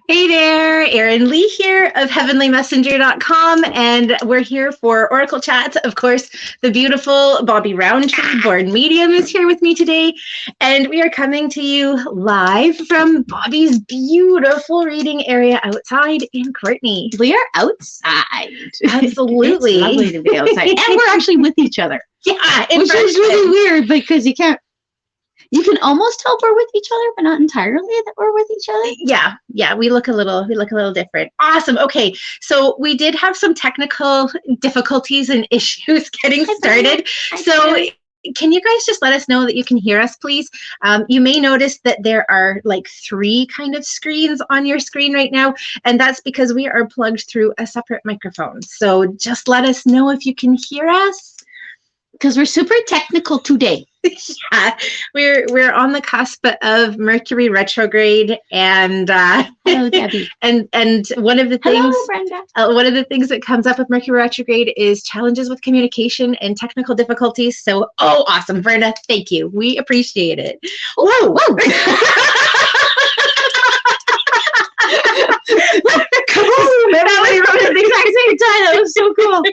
Hey there, Erin Lee here of heavenlymessenger.com, and we're here for Oracle Chats. Of course, the beautiful Bobbi Rowntree, born medium, is here with me today, and we are coming to you live from Bobbi's beautiful reading area outside in Courtney. We are outside. Absolutely. It's lovely to be outside, and we're actually with each other. Yeah, which is really weird because you can almost tell we're with each other, but not entirely that we're with each other. Yeah, we look a little different. Awesome. Okay, so we did have some technical difficulties and issues getting started. So can you guys just let us know that you can hear us, please? You may notice that there are like 3 kind of screens on your screen right now, and that's because we are plugged through a separate microphone. So just let us know if you can hear us. Because we're super technical today. Yeah, we're on the cusp of Mercury Retrograde, and hello, Debbie. and one of the things, hello, Brenda. One of the things that comes up with Mercury Retrograde is challenges with communication and technical difficulties. So, awesome, Brenda, thank you. We appreciate it. Whoa. Come on, that we wrote at the exact same time. That was so cool.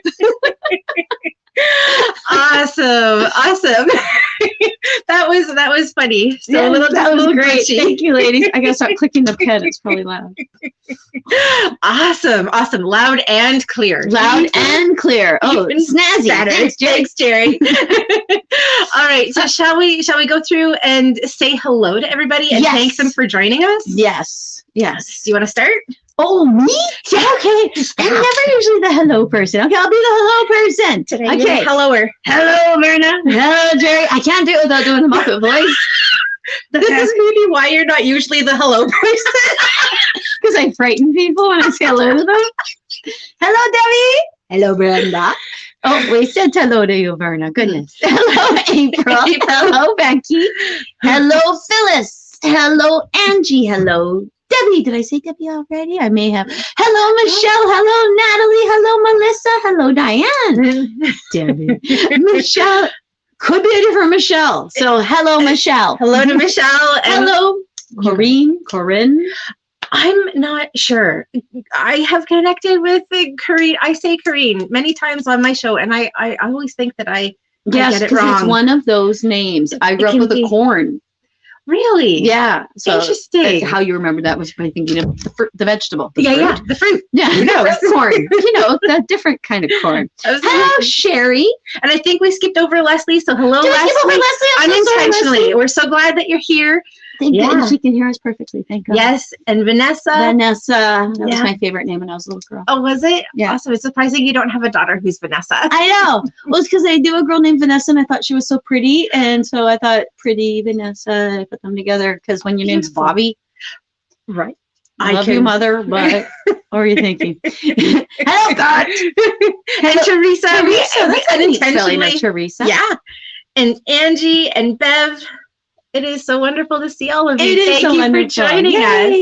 Awesome. that was funny. So yeah, that was great. Glitchy. Thank you, ladies. I gotta stop clicking the pen. It's probably loud. Awesome. Loud and clear. Loud and clear. Oh, snazzy. Thanks, Jerry. All right. So shall we go through and say hello to everybody and thank them for joining us? Yes. Do you want to start? Oh, me? Yeah, okay. I'm never usually the hello person. Okay, I'll be the hello person. Today, okay. Helloer. Hello, Verna. Hello, Jerry. I can't do it without doing the Muppet voice. This is maybe why you're not usually the hello person. Because I frighten people when I say hello to them. Hello, Debbie. Hello, Brenda. Oh, we said hello to you, Verna. Goodness. Hello, April. Hello, Becky. Hello, Phyllis. Hello, Angie. Hello, Debbie. Did I say Debbie already? I may have. Hello, Michelle. Hello, Natalie. Hello, Melissa. Hello, Diane. Debbie. Michelle. Could be a different Michelle. So, hello, Michelle. Hello to Michelle. And hello, Corinne. I'm not sure. I have connected with Corinne. I say Corinne many times on my show, and I always think that I get it wrong. It's one of those names. I grew up with a corn. Really? Yeah. So interesting. How you remember that was by thinking of the vegetable. The fruit. Yeah, no, corn. That different kind of corn. Hello, Sherry. And I think we skipped over Leslie. So hello, Leslie. Leslie. Over Leslie. Unintentionally. Leslie. We're so glad that you're here. Thank you. She can hear us perfectly. Thank God. Yes. And Vanessa. That was my favorite name when I was a little girl. Oh, was it? Yeah. Awesome. It's surprising you don't have a daughter who's Vanessa. I know. Well, it's because I do a girl named Vanessa, and I thought she was so pretty. And so I thought pretty Vanessa, I put them together because when your name's Bobbi. Right. I love you, mother, but what are you thinking? Hello, God. And Teresa. That's unintentionally. Teresa. Yeah. And Angie and Bev. It is so wonderful to see all of you. Thank you for joining us.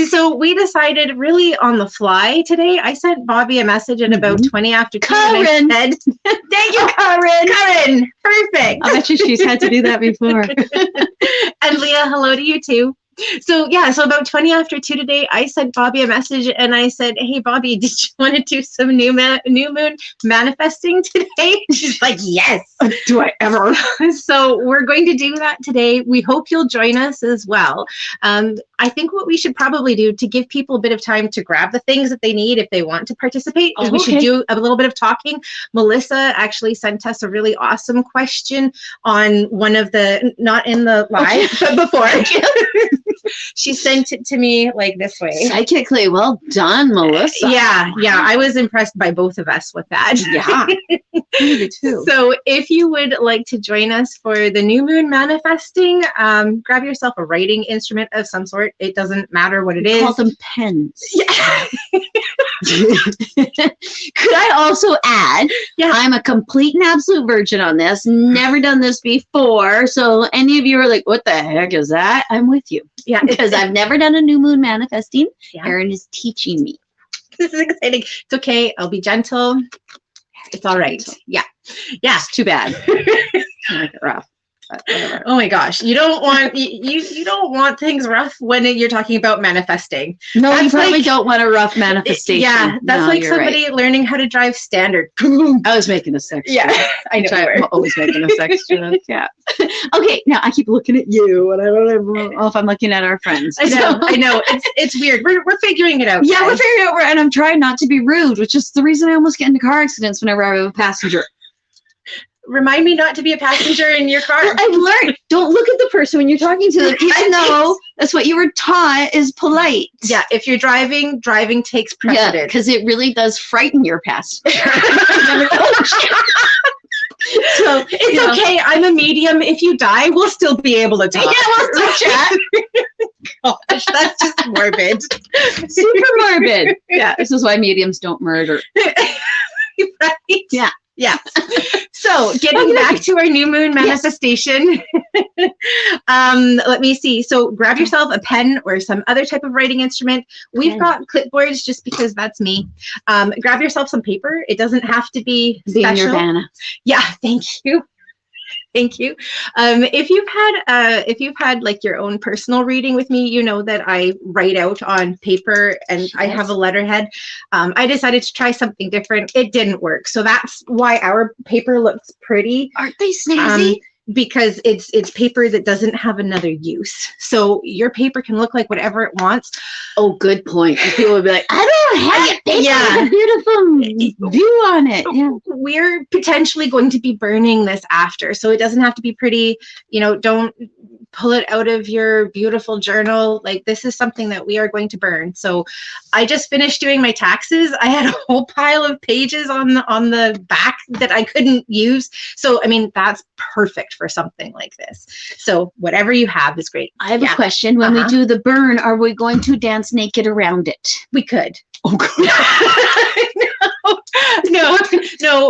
So we decided really on the fly today. I sent Bobbi a message at about 20 after 2. Karen. Thank you, Karen. Karen. Perfect. I bet you she's had to do that before. And Leah, hello to you too. So about 20 after 2 today, I sent Bobbi a message and I said, hey, Bobbi, did you want to do some new moon manifesting today? She's like, yes. Do I ever? So we're going to do that today. We hope you'll join us as well. I think what we should probably do to give people a bit of time to grab the things that they need if they want to participate is we should do a little bit of talking. Melissa actually sent us a really awesome question on one of the, not in the live, but before. She sent it to me like this way. Psychically, well done, Melissa. Yeah. I was impressed by both of us with that. Yeah, me too. So if you would like to join us for the new moon manifesting, grab yourself a writing instrument of some sort. It doesn't matter what it is. Call them pens. Yeah. Could I also add, I'm a complete and absolute virgin on this. Never done this before. So any of you are like, what the heck is that? I'm with you. Yeah. Because I've never done a new moon manifesting. Yeah. Erin is teaching me. This is exciting. It's okay. I'll be gentle. It's all right. Yeah. It's too bad. I like it rough. But whatever. Oh my gosh, you don't want things rough when you're talking about manifesting. No, you That's probably like- don't want a rough manifestation. Yeah, that's No, like you're somebody learning how to drive standard. I was making a sex joke. Yeah, I know. you I'm were. always making a sex joke. Yeah. Okay, now I keep looking at you, and I don't know if I'm looking at our friends. I know. It's weird. We're figuring it out. Yeah, we're guys. figuring out, and I'm trying not to be rude, which is the reason I almost get into car accidents whenever I have a passenger. Remind me not to be a passenger in your car. Well, I've learned, don't look at the person when you're talking to them, even though that's what you were taught is polite. Yeah, if you're driving takes Yeah, precedence. because it really does frighten your passenger. So It's okay. I'm a medium. If you die, we'll still be able to talk. Yeah, we'll still chat. Gosh, that's just morbid. Super morbid. Yeah, this is why mediums don't murder. Right? Yeah. Yeah. So getting back to our new moon manifestation. Let me see. So grab yourself a pen or some other type of writing instrument. We've got clipboards just because that's me. Grab yourself some paper. It doesn't have to be special. Nirvana. Yeah, thank you. Thank you. If you've had like your own personal reading with me, you know that I write out on paper and I have a letterhead. I decided to try something different. It didn't work. So that's why our paper looks pretty. Aren't they snazzy? Because it's paper that doesn't have another use. So your paper can look like whatever it wants. Oh, good point. People would be like, I don't have paper Yeah. with a beautiful view on it. Yeah. We're potentially going to be burning this after. So it doesn't have to be pretty, don't pull it out of your beautiful journal. Like, this is something that we are going to burn. So I just finished doing my taxes. I had a whole pile of pages on the back that I couldn't use. So, I mean, that's perfect for something like this. So whatever you have is great. I have a question. When we do the burn, are we going to dance naked around it? We could. Oh, No.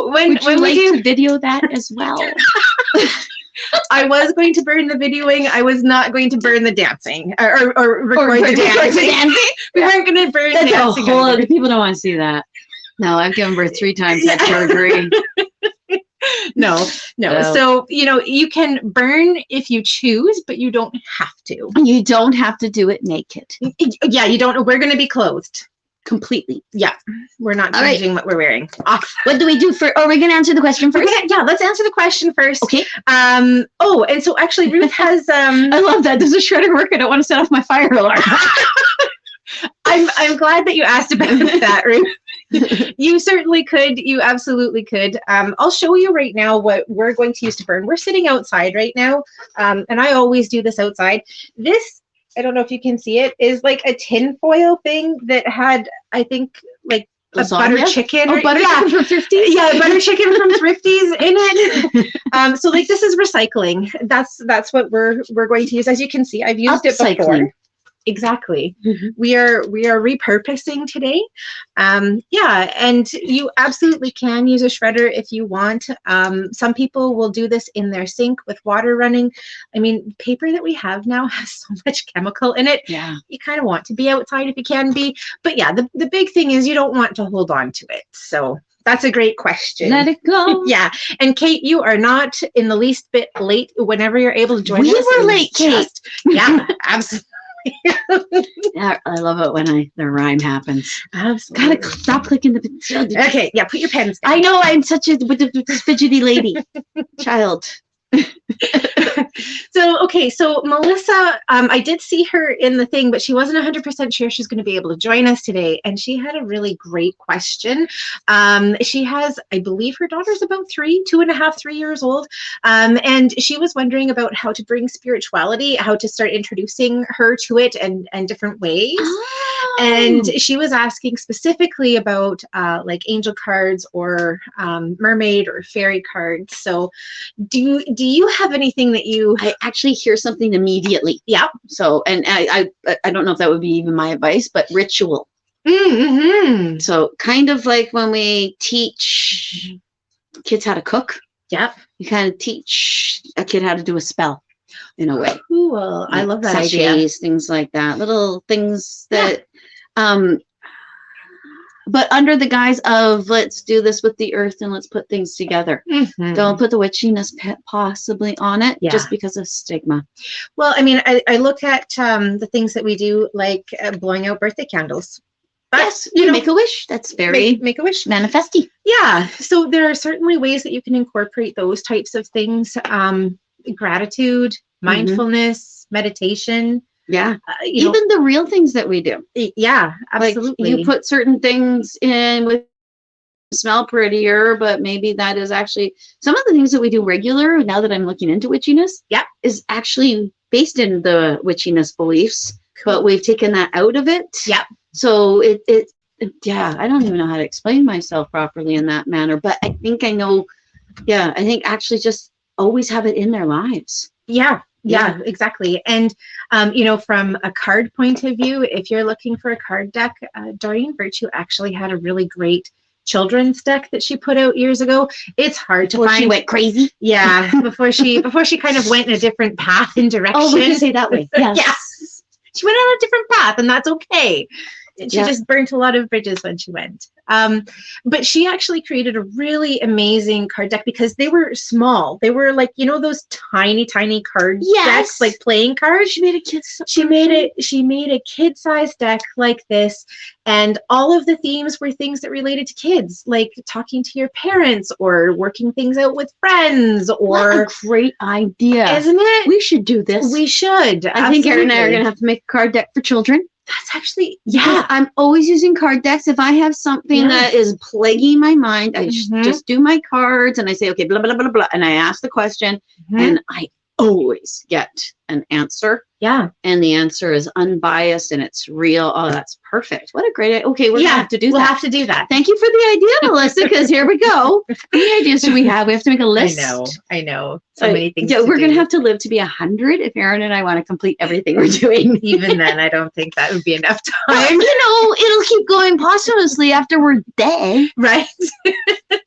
When Would you we like do to video that as well? I was going to burn the videoing. I was not going to burn the dancing or record the dancing. We weren't going to burn That's dancing. a whole either. other people don't want to see that. No, I've given birth 3 times. Had surgery. No. No. So, you can burn if you choose, but you don't have to. You don't have to do it naked. Yeah, you don't. We're going to be clothed. Completely. Yeah. We're not All right. changing what we're wearing. Off. What do we do for? Are we going to answer the question first? Let's answer the question first. Okay. And so actually Ruth has I love that. Does a shredder work? I don't want to set off my fire alarm. I'm glad that you asked about that, Ruth. You certainly could. You absolutely could. I'll show you right now what we're going to use to burn. We're sitting outside right now, and I always do this outside. This, I don't know if you can see it, is like a tin foil thing that had, I think, like a butter chicken. Oh, butter chicken from Thrifties? Yeah, butter chicken from Thrifties in it. So like this is recycling. That's what we're going to use. As you can see, I've used it before. Exactly. Mm-hmm. We are repurposing today. And you absolutely can use a shredder if you want. Some people will do this in their sink with water running. I mean, paper that we have now has so much chemical in it. Yeah. You kind of want to be outside if you can be. But yeah, the big thing is you don't want to hold on to it. So that's a great question. Let it go. Yeah. And Kate, you are not in the least bit late whenever you're able to join us. We were late, Kate. Yeah, absolutely. Yeah, I love it when the rhyme happens. Absolutely. Gotta stop clicking the. Okay, yeah, put your pens down. I know I'm such a with this fidgety lady child. So Melissa, I did see her in the thing, but she wasn't 100% sure she's going to be able to join us today. And she had a really great question. She has, I believe her daughter's about 2.5, 3 years old. And she was wondering about how to bring spirituality, how to start introducing her to it and different ways. Oh. And she was asking specifically about like angel cards or mermaid or fairy cards. So do you have anything that you... I actually hear something immediately. Yeah. So, and I don't know if that would be even my advice, but ritual. Mm-hmm. So kind of like when we teach kids how to cook. Yeah. You kind of teach a kid how to do a spell in a way. Cool. I love that sachets, idea. things like that. Little things that but under the guise of let's do this with the earth and let's put things together. Mhm. Don't put the witchiness possibly on it Yeah. just because of stigma. Well, I mean, I look at the things that we do, like blowing out birthday candles. Yes, you make a wish. That's very make a wish. manifesty. Yeah. So there are certainly ways that you can incorporate those types of things. Gratitude, mindfulness, meditation. Yeah. You Even the real things that we do. Yeah, absolutely. Like you put certain things in with smell prettier, but maybe that is actually some of the things that we do regular. Now that I'm looking into witchiness, is actually based in the witchiness beliefs, but we've taken that out of it. Yeah. So I don't even know how to explain myself properly in that manner, but I think I know. Yeah, I think actually just always have it in their lives. Yeah, exactly. And, from a card point of view, if you're looking for a card deck, Doreen Virtue actually had a really great children's deck that she put out years ago. It's hard to find. Before she went crazy? Yeah, before she kind of went in a different path and direction. Oh, we can say that way. Yes. Yes. She went on a different path, and that's okay. She just burnt a lot of bridges when she went. But she actually created a really amazing card deck because they were small. They were like, those tiny card decks, like playing cards. She made a kid-sized deck like this, and all of the themes were things that related to kids, like talking to your parents or working things out with friends. Or what a great idea, isn't it? We should do this. We should. I think Erin and I are going to have to make a card deck for children. That's actually, I'm always using card decks. If I have something that is plaguing my mind, I just do my cards and I say, okay, blah, blah, blah, blah. And I ask the question and I always get an answer. Yeah. And the answer is unbiased and it's real. Oh, that's perfect. What a great idea. Okay, we're going to have to do that. We'll have to do that. Thank you for the idea, Melissa, because here we go. How many ideas do we have? We have to make a list. I know. So many things. Yeah, we're going to have to live to be 100 if Erin and I want to complete everything we're doing. Even then, I don't think that would be enough time. Well, it'll keep going posthumously after we're dead. Right.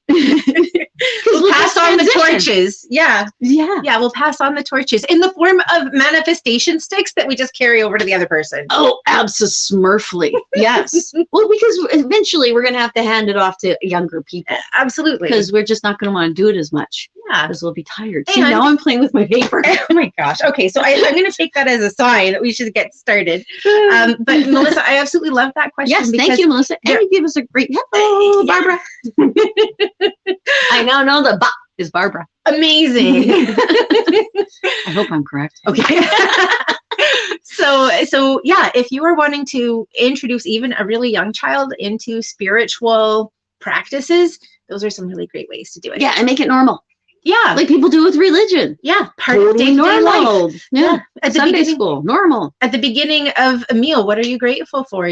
We'll pass on the torches. Yeah, we'll pass on the torches in the form of manifestation sticks that we just carry over to the other person. Oh, absolutely. Yes. Well, because eventually we're going to have to hand it off to younger people. Absolutely. Because we're just not going to want to do it as much. Yeah. Because we'll be tired. See, now I'm playing with my paper. Oh my gosh. Okay, so I'm going to take that as a sign that we should get started. But Melissa, I absolutely love that question. Yes, thank you, Melissa. And you give us a great hello, Barbara. I now know the ba is Barbara. Amazing. I hope I'm correct. Okay. So yeah, if you are wanting to introduce even a really young child into spiritual practices, those are some really great ways to do it. Yeah, and make it normal. Yeah. Like people do with religion. Yeah. Part of day-to-day life. Yeah. At the Sunday school, normal. At the beginning of a meal, what are you grateful for?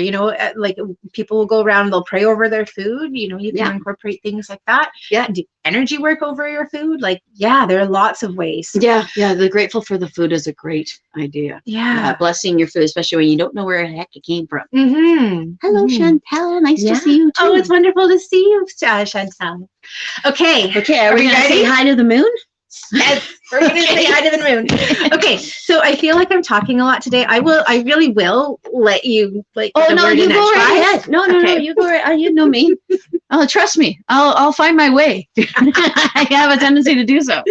Like people will go around, they'll pray over their food. You can incorporate things like that. Yeah. Do energy work over your food. Like, there are lots of ways. Yeah. The grateful for the food is a great idea. Yeah. Blessing your food, especially when you don't know where the heck it came from. Mm-hmm. Hello, Chantal. Nice to see you too. Oh, it's wonderful to see you, Chantal. Okay. Are we going to say hi to the moon? Yes, we're going to say hi to the moon. Okay, so I feel like I'm talking a lot today. I really will let you you go right ahead. No, you go right. You know me. Oh, trust me. I'll find my way. I have a tendency to do so.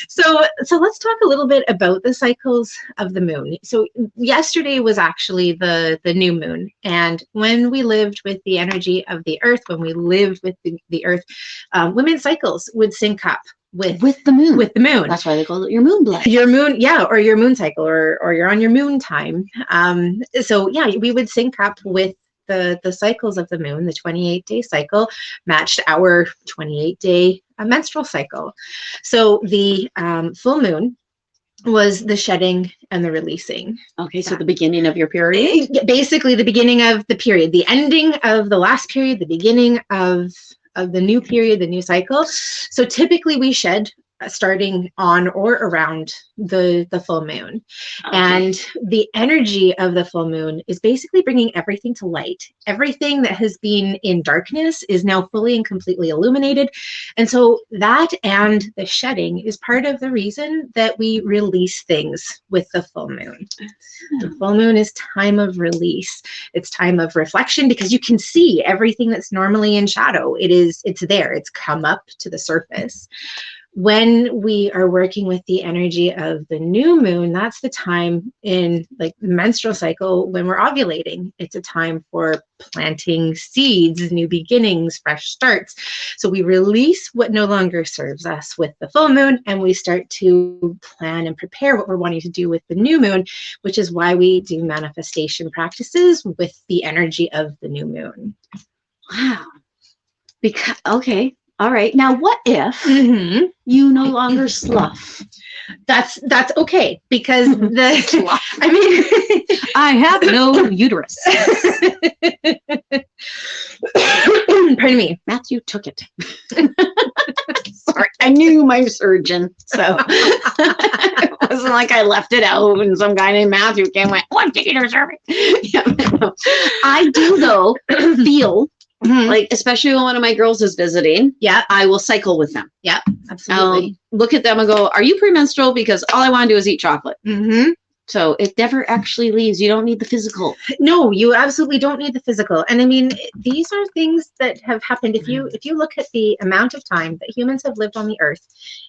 So let's talk a little bit about the cycles of the moon. So yesterday was actually the new moon, and when we lived with the energy of the earth, when we lived with the earth, women's cycles would sync up with the moon. That's why they call it your moon blood. Your moon, or your moon cycle, or you're on your moon time. So we would sync up with the cycles of the moon. The 28-day cycle matched our 28-day menstrual cycle. So the full moon was the shedding and the releasing. Okay, so the beginning of your period? Basically the beginning of the period, the ending of the last period, the beginning of the new period, the new cycle. So typically we shed starting on or around the full moon. Okay. And the energy of the full moon is basically bringing everything to light. Everything that has been in darkness is now fully and completely illuminated. And so that and the shedding is part of the reason that we release things with the full moon. The full moon is time of release. It's time of reflection, because you can see everything that's normally in shadow. It's there. It's come up to the surface. When we are working with the energy of the new moon, that's the time in like the menstrual cycle when we're ovulating. It's a time for planting seeds, new beginnings, fresh starts. So we release what no longer serves us with the full moon, and we start to plan and prepare what we're wanting to do with the new moon, which is why we do manifestation practices with the energy of the new moon. Wow. Because, okay. All right. Now, what if you no longer slough? That's okay, because I have no uterus. Pardon me. Matthew took it. Sorry, I knew my surgeon, so it wasn't like I left it out and some guy named Matthew came and went, "Oh, I'm taking her surgery." Yeah, no. I do though feel. Like, especially when one of my girls is visiting, I will cycle with them. Yeah, absolutely. I'll look at them and go, "Are you premenstrual?" Because all I want to do is eat chocolate. So it never actually leaves. You don't need the physical. No, you absolutely don't need the physical. And I mean, these are things that have happened. If you look at the amount of time that humans have lived on the earth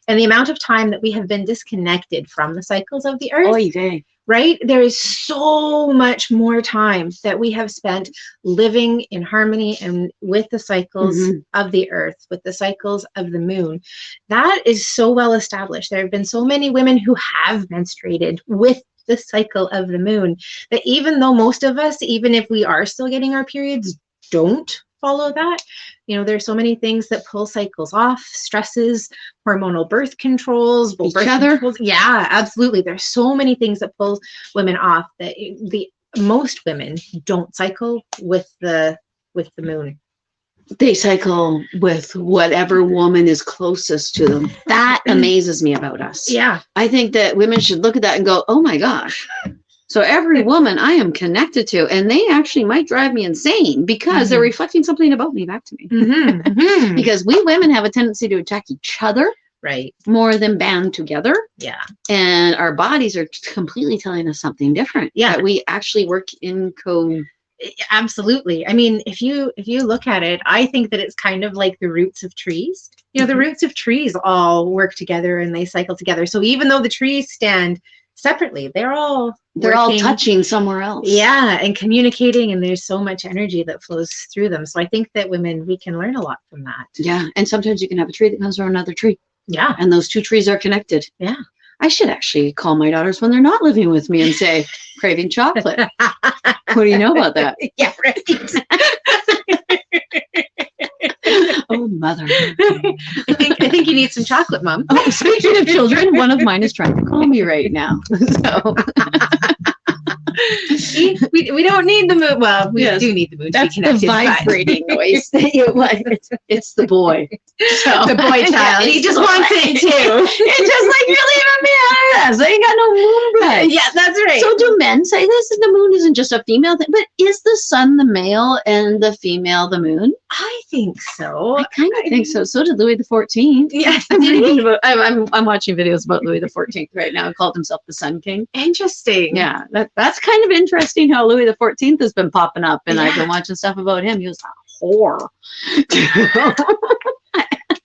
and the amount of time that we have been disconnected from the cycles of the earth. Oy vey. Right? There is so much more time that we have spent living in harmony and with the cycles of the earth, with the cycles of the moon. That is so well established. There have been so many women who have menstruated with the cycle of the moon that even though most of us, even if we are still getting our periods, don't follow that. You know, there's so many things that pull cycles off, stresses, hormonal birth controls, controls. Yeah, absolutely. There's so many things that pull women off that most women don't cycle with the moon. They cycle with whatever woman is closest to them. That amazes me about us. Yeah. I think that women should look at that and go, "Oh my gosh." So every woman I am connected to, and they actually might drive me insane because they're reflecting something about me back to me. Because we women have a tendency to attack each other, right, more than band together. Yeah. And our bodies are completely telling us something different. Yeah. That we actually work in Absolutely. I mean, if you look at it, I think that it's kind of like the roots of trees. You know, the roots of trees all work together and they cycle together. So even though the trees stand separately, they're all touching somewhere else. Yeah, and communicating, and there's so much energy that flows through them. So I think that women, we can learn a lot from that. Yeah, and sometimes you can have a tree that comes from another tree. Yeah. And those two trees are connected. Yeah. I should actually call my daughters when they're not living with me and say, "Craving chocolate." What do you know about that? Yeah, right. Oh, mother. I think you need some chocolate, Mom. Oh, speaking of children, one of mine is trying to call me right now. So we don't need the moon. Well, we do need the moon. That's the vibrating noise. It's the boy. So, the boy child. He just wants it too. It's just like, "You're leaving me out of this. I ain't got no moon blood." Yeah, that's right. So do men say this? The moon isn't just a female thing, but is the sun the male and the female the moon? I think so. I kind of think so. So did Louis XIV. Yeah. I'm watching videos about Louis XIV right now. He called himself the Sun King. Interesting. Yeah, that's kind of interesting how Louis XIV has been popping up, and I've been watching stuff about him. He was a whore.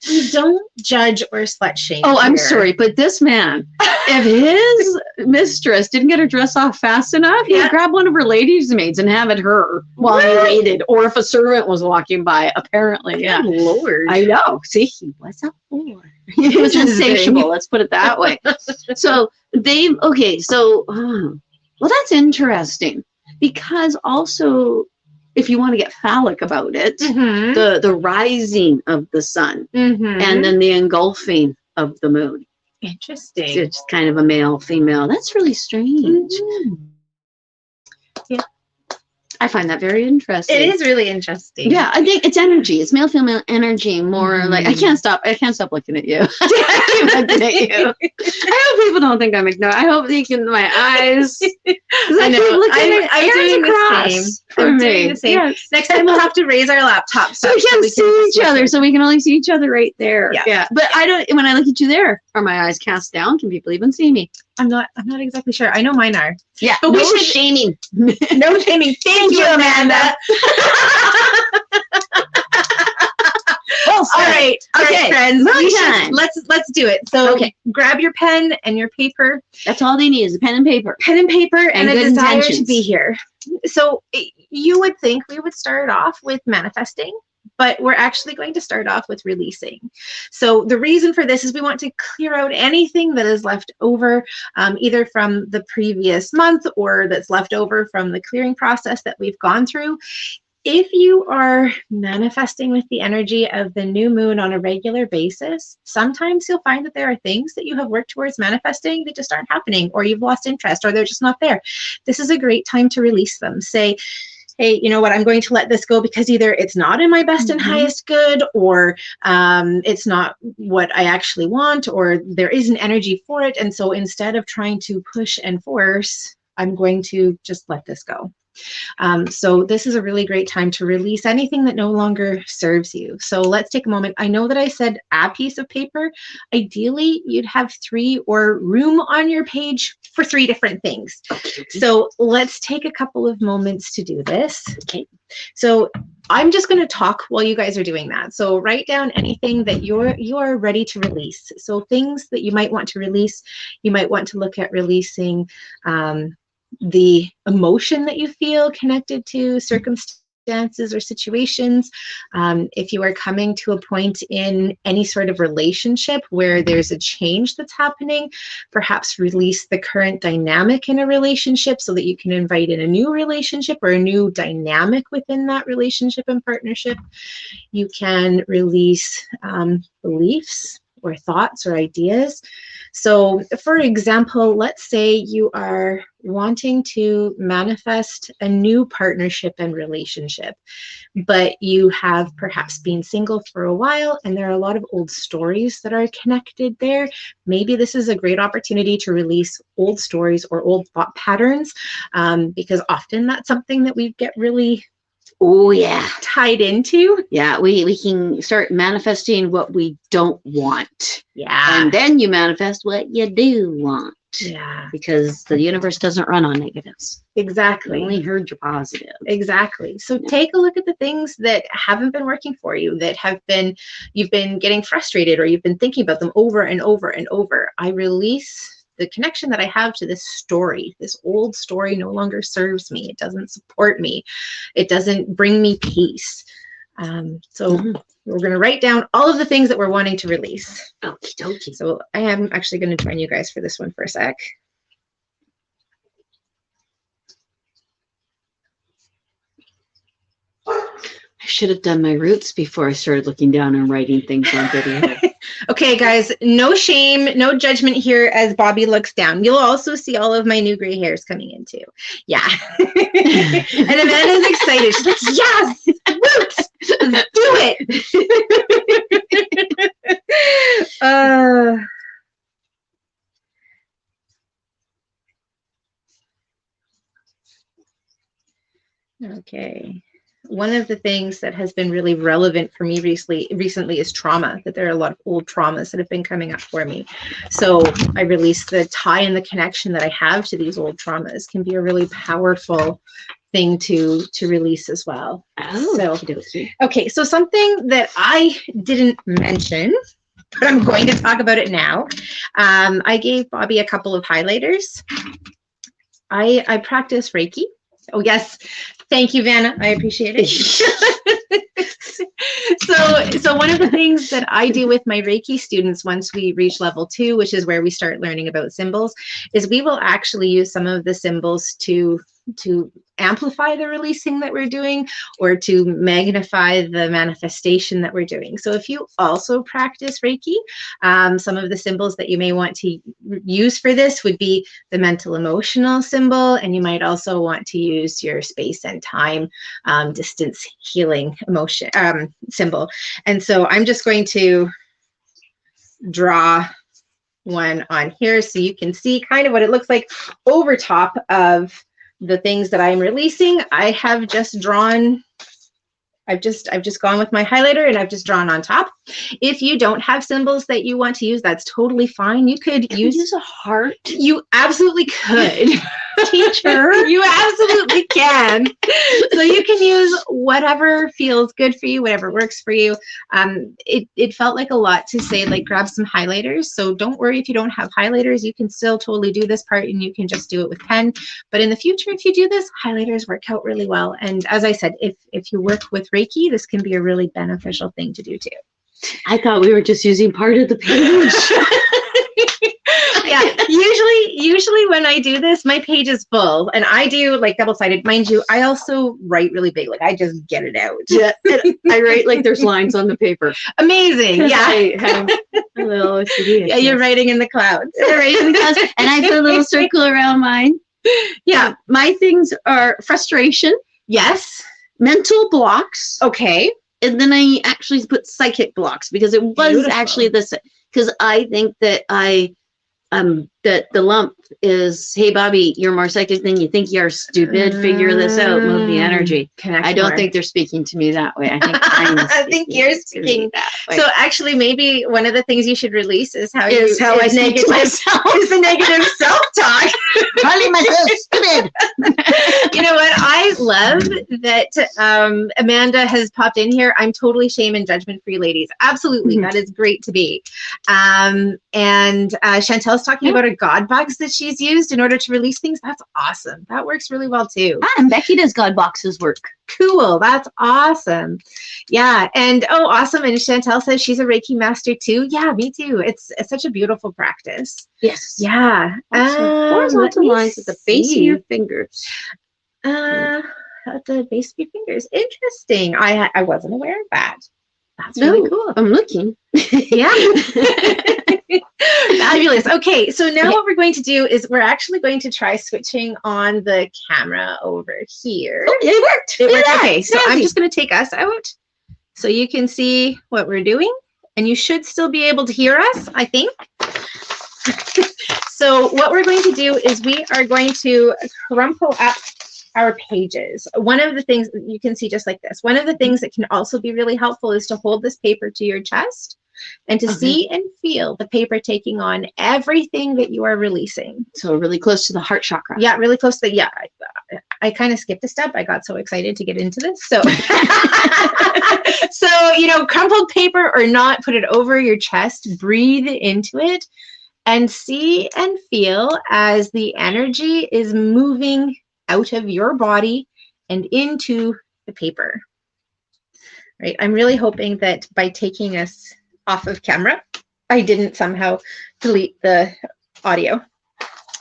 We don't judge or slut shame. Oh, I'm sorry, but this man, if his mistress didn't get her dress off fast enough, he'd grab one of her ladies' maids and have it her while he waited. Or if a servant was walking by, apparently. Yeah. Good Lord. I know. See, he was a whore. He was insatiable. Let's put it that way. So well, that's interesting, because also, if you want to get phallic about it, the rising of the sun and then the engulfing of the moon. Interesting. It's kind of a male, female. That's really strange. Yeah. I find that very interesting. It is really interesting. Yeah, I think it's energy. It's male female energy more like I can't stop looking at you. I keep looking at you. I hope people don't think I'm ignoring. I hope they can my eyes. I know. I'm doing the same. I'm doing the same. Yes. Next time we'll have to raise our laptops so we can see each other. So we can only see each other right there. Yeah. But I don't. When I look at you there, are my eyes cast down? Can people even see me? I'm not exactly sure. I know mine are. Yeah. But no shaming. No shaming. Thank you, Amanda. All right, friends. Let's do it. So grab your pen and your paper. That's all they need is a pen and paper. Pen and paper and a desire intentions. To be here. So you would think we would start off with manifesting, but we're actually going to start off with releasing. So the reason for this is we want to clear out anything that is left over, either from the previous month or that's left over from the clearing process that we've gone through. If you are manifesting with the energy of the new moon on a regular basis, sometimes you'll find that there are things that you have worked towards manifesting that just aren't happening, or you've lost interest, or they're just not there. This is a great time to release them. Say, hey, you know what, I'm going to let this go because either it's not in my best and highest good, or it's not what I actually want, or there isn't energy for it. And so instead of trying to push and force, I'm going to just let this go. So this is a really great time to release anything that no longer serves you. So let's take a moment. I know that I said a piece of paper. Ideally, you'd have 3 or room on your page for 3 different things. So let's take a couple of moments to do this. Okay. So I'm just going to talk while you guys are doing that. So write down anything that you are ready to release. So things that you might want to release. You might want to look at releasing the emotion that you feel connected to circumstances or situations. If you are coming to a point in any sort of relationship where there's a change that's happening, perhaps release the current dynamic in a relationship so that you can invite in a new relationship or a new dynamic within that relationship and partnership. You can release beliefs or thoughts or ideas. So for example, let's say you are wanting to manifest a new partnership and relationship, but you have perhaps been single for a while and there are a lot of old stories that are connected there. Maybe this is a great opportunity to release old stories or old thought patterns, because often that's something that we get really tied into. Yeah, we can start manifesting what we don't want. Yeah. And then you manifest what you do want. Yeah. Because the universe doesn't run on negatives. Exactly. It only heard your positive. Exactly. So take a look at the things that haven't been working for you, that you've been getting frustrated, or you've been thinking about them over and over and over. I release the connection that I have to this story. This old story no longer serves me. It doesn't support me. It doesn't bring me peace. So we're going to write down all of the things that we're wanting to release. Okie dokie. So I am actually going to join you guys for this one for a sec. I should have done my roots before I started looking down and writing things on video. Okay, guys, no shame, no judgment here as Bobbi looks down. You'll also see all of my new gray hairs coming in too. Yeah. And Amanda's excited. She's like, yes, roots, let's do it. Okay. One of the things that has been really relevant for me recently is trauma, that there are a lot of old traumas that have been coming up for me. So I released the tie and the connection that I have to these old traumas can be a really powerful thing to release as well. Oh, so, okay, so something that I didn't mention, but I'm going to talk about it now. I gave Bobbi a couple of highlighters. I practice Reiki. Oh, yes. Thank you, Vanna. I appreciate it. So one of the things that I do with my Reiki students once we reach level 2, which is where we start learning about symbols, is we will actually use some of the symbols to amplify the releasing that we're doing or to magnify the manifestation that we're doing. So if you also practice Reiki, some of the symbols that you may want to use for this would be the mental emotional symbol, and you might also want to use your space and time distance healing emotion symbol. And so I'm just going to draw one on here so you can see kind of what it looks like over top of the things that I'm releasing. I have just drawn, I've just gone with my highlighter and I've just drawn on top. If you don't have symbols that you want to use, that's totally fine. You could use a heart. You absolutely could. Teacher. You absolutely can. So you can use whatever feels good for you, whatever works for you. It felt like a lot to say, like, grab some highlighters. So don't worry if you don't have highlighters. You can still totally do this part and you can just do it with pen. But in the future, if you do this, highlighters work out really well. And as I said, if you work with Reiki, this can be a really beneficial thing to do too. I thought we were just using part of the page. Yeah, usually when I do this, my page is full, and I do like double-sided. Mind you, I also write really big. Like I just get it out. Yeah, I write like there's lines on the paper. Amazing. Yeah, I have a little OCD. Yeah, you're writing in the clouds. And I put a little circle around mine. Yeah, my things are frustration. Yes. Mental blocks. Okay. And then I actually put psychic blocks because it was Beautiful. actually this, because I think that that the lump is, hey, Bobbi, you're more psychic than you think you are. Stupid. Figure this out. Move the energy. Connect I don't more. think they're speaking to me that way. I think I think you're speaking that way. So actually, maybe one of the things you should release is how I is speak to myself. is the negative self-talk. Calling myself stupid. You know what? I love that Amanda has popped in here. I'm totally shame and judgment-free, ladies. Absolutely. Mm-hmm. That is great to be. And Chantel's talking about a God box that she's used in order to release things. That's awesome. That works really well too. And Becky does God boxes work. Cool. That's awesome. Yeah. And oh, awesome. And Chantel says she's a Reiki master too. Yeah, me too. It's such a beautiful practice. Yes. Yeah. Horizontal lines at the base of your fingers. At the base of your fingers. Interesting. I wasn't aware of that. That's No, really cool. I'm looking. Yeah. Fabulous. Okay, so now what we're going to do is we're actually going to try switching on the camera over here. Oh, it worked. It worked. Okay, so I'm just going to take us out so you can see what we're doing, and you should still be able to hear us, I think. So what we're going to do is we are going to crumple up our pages. One of the things you can see just like this, one of the things that can also be really helpful is to hold this paper to your chest and to see and feel the paper taking on everything that you are releasing. So really close to the heart chakra. Yeah, really close to the, yeah. I kind of skipped a step. I got so excited to get into this. So, so, you know, crumpled paper or not, put it over your chest, breathe into it and see and feel as the energy is moving out of your body and into the paper. Right? I'm really hoping that by taking us off of camera, I didn't somehow delete the audio.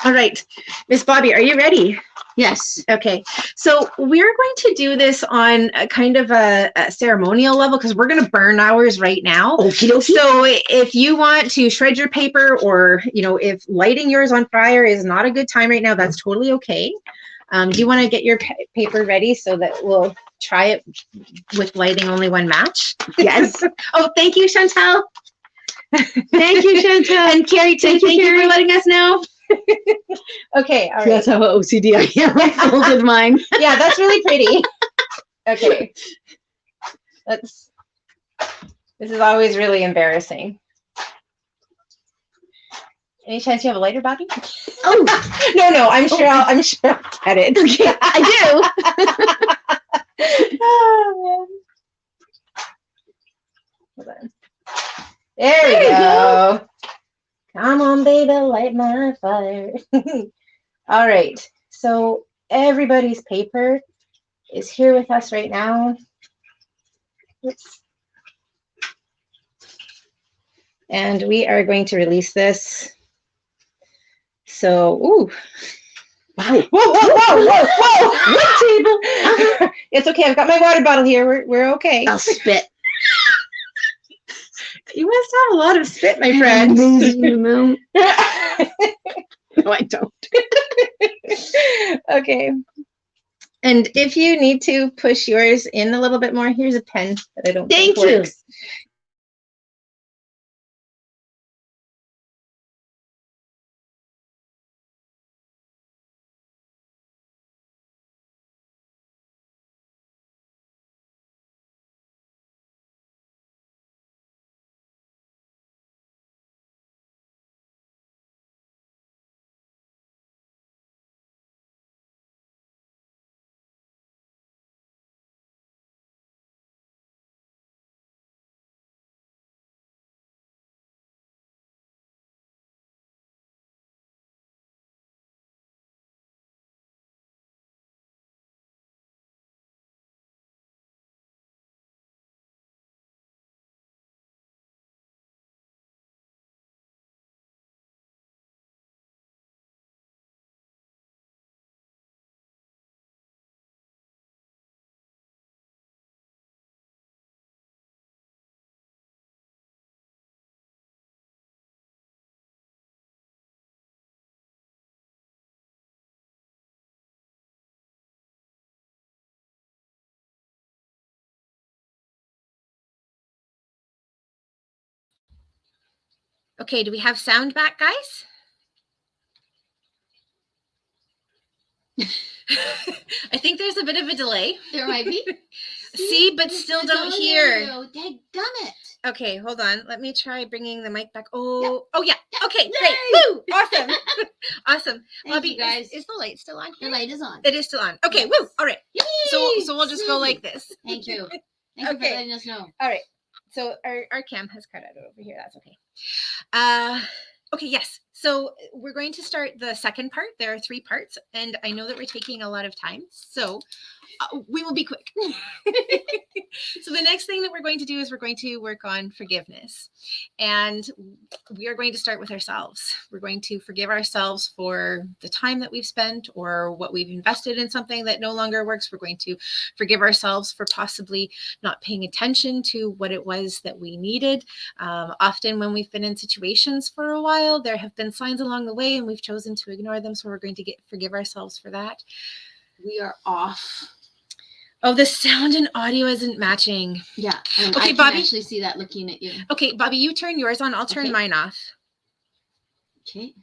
All right, Miss Bobbi, are you ready? Yes. Okay, so we're going to do this on a kind of a ceremonial level because we're going to burn ours right now. Okie dokie. So if you want to shred your paper, or you know, if lighting yours on fire is not a good time right now, that's totally okay. Do you want to get your paper ready so that we'll try it with lighting only one match? Yes. Oh, thank you, Chantel. Thank you, Chantel. And Carrie, too. Thank you for letting us know. Okay, all right. That's how OCD I am. I folded mine. Yeah, that's really pretty. Okay. This is always really embarrassing. Any chance you have a lighter, Bobbi? Oh no, I'm sure I'll get it. Okay, I do. Oh, man. Hold on. There we go. Come on, baby, light my fire. All right. So everybody's paper is here with us right now. Oops. And we are going to release this. So, ooh. Wow. Whoa. It's okay. I've got my water bottle here. We're okay. I'll spit. You must have a lot of spit, my friend. Amazing amount. No, I don't. Okay. And if you need to push yours in a little bit more, here's a pen that I don't think works. Okay, do we have sound back, guys? I think there's a bit of a delay. There might be. See, but still don't hear. Dadgummit. Okay, hold on. Let me try bringing the mic back. Oh, yeah. Oh yeah. Okay, Yay! great. Woo! Awesome. Awesome. Thank Bobbi, you, guys. is the light still on here? The light is on. It is still on. Okay, Yes. woo. All right. Yay! So we'll just go like this. Thank you. Thank you for letting us know. All right. So our cam has cut out over here. That's okay. Okay, yes. So we're going to start the second part. There are 3 parts, and I know that we're taking a lot of time, so we will be quick. So the next thing that we're going to do is we're going to work on forgiveness. And we are going to start with ourselves. We're going to forgive ourselves for the time that we've spent or what we've invested in something that no longer works. We're going to forgive ourselves for possibly not paying attention to what it was that we needed. Often when we've been in situations for a while, there have been signs along the way and we've chosen to ignore them. So we're going to forgive ourselves for that. We are off. Oh, the sound and audio isn't matching. Yeah. Okay, I Bobbi. can actually see that looking at you. Okay, Bobbi, you turn yours on. I'll turn mine off. Okay.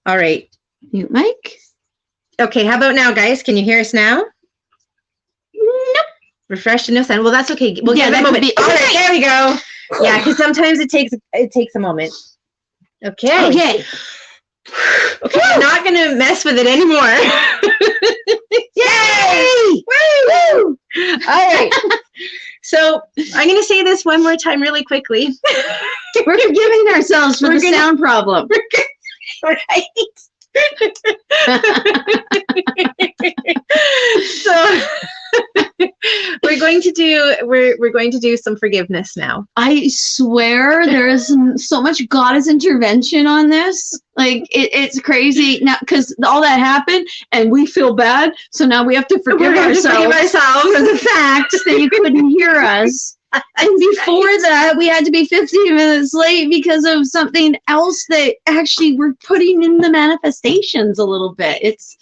All right. Mute mic. Okay, how about now, guys? Can you hear us now? Nope. Refresh and no sound. Well, that's okay. We'll give it a that moment. could be- All right, there we go. Yeah, because sometimes it takes a moment. Okay. Okay. Okay, I'm not gonna mess with it anymore. Yay! Woo! All right. So I'm gonna say this one more time really quickly. We're forgiving ourselves for the sound problem. Right. So we're going to do some forgiveness now. I swear there is so much Goddess intervention on this. Like it's crazy now because all that happened and we feel bad. So now we have to forgive ourselves for the fact that you couldn't hear us. And before that, we had to be 15 minutes late because of something else that actually we're putting in the manifestations a little bit. It's,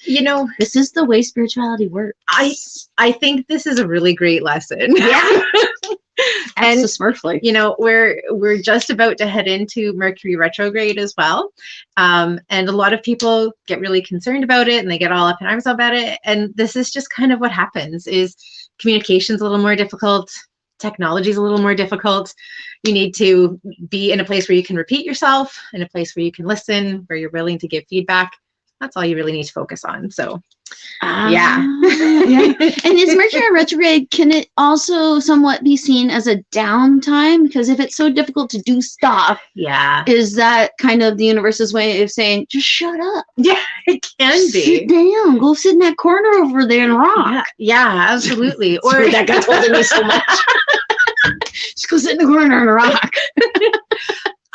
this is the way spirituality works. I think this is a really great lesson. Yeah. And Smurfly. We're just about to head into Mercury Retrograde as well. And a lot of people get really concerned about it and they get all up in arms about it. And this is just kind of what happens is communication's a little more difficult. Technology is a little more difficult. You need to be in a place where you can repeat yourself, in a place where you can listen, where you're willing to give feedback. That's all you really need to focus on. So, yeah. And is Mercury retrograde, can it also somewhat be seen as a downtime? Because if it's so difficult to do stuff, is that kind of the universe's way of saying, just shut up? Yeah, it can be. Sit down. Go sit in that corner over there and rock. Yeah, absolutely. Or that guy told me so much. Just go sit in the corner and rock.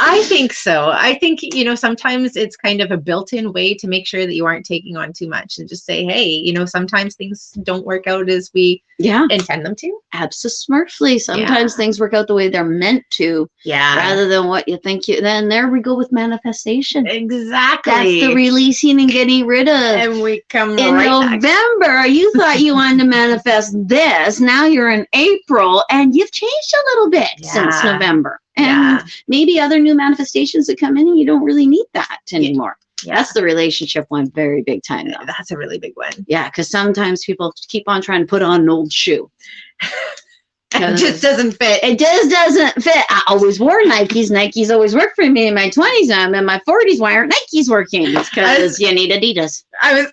I think so. I think, sometimes it's kind of a built-in way to make sure that you aren't taking on too much and just say, hey, sometimes things don't work out as we intend them to. Absolutely. Sometimes things work out the way they're meant to. Yeah. Rather than what you think then there we go with manifestation. Exactly. That's the releasing and getting rid of. And we come in November, you thought you wanted to manifest this. Now you're in April and you've changed a little bit since November. And maybe other new manifestations that come in and you don't really need that anymore. Yeah. That's the relationship one very big time though. That's a really big one. Yeah, because sometimes people keep on trying to put on an old shoe. It just doesn't fit. It just doesn't fit. I always wore Nikes. Nikes always worked for me in my 20s. I'm in my 40s. Why aren't Nikes working? Because you need Adidas. I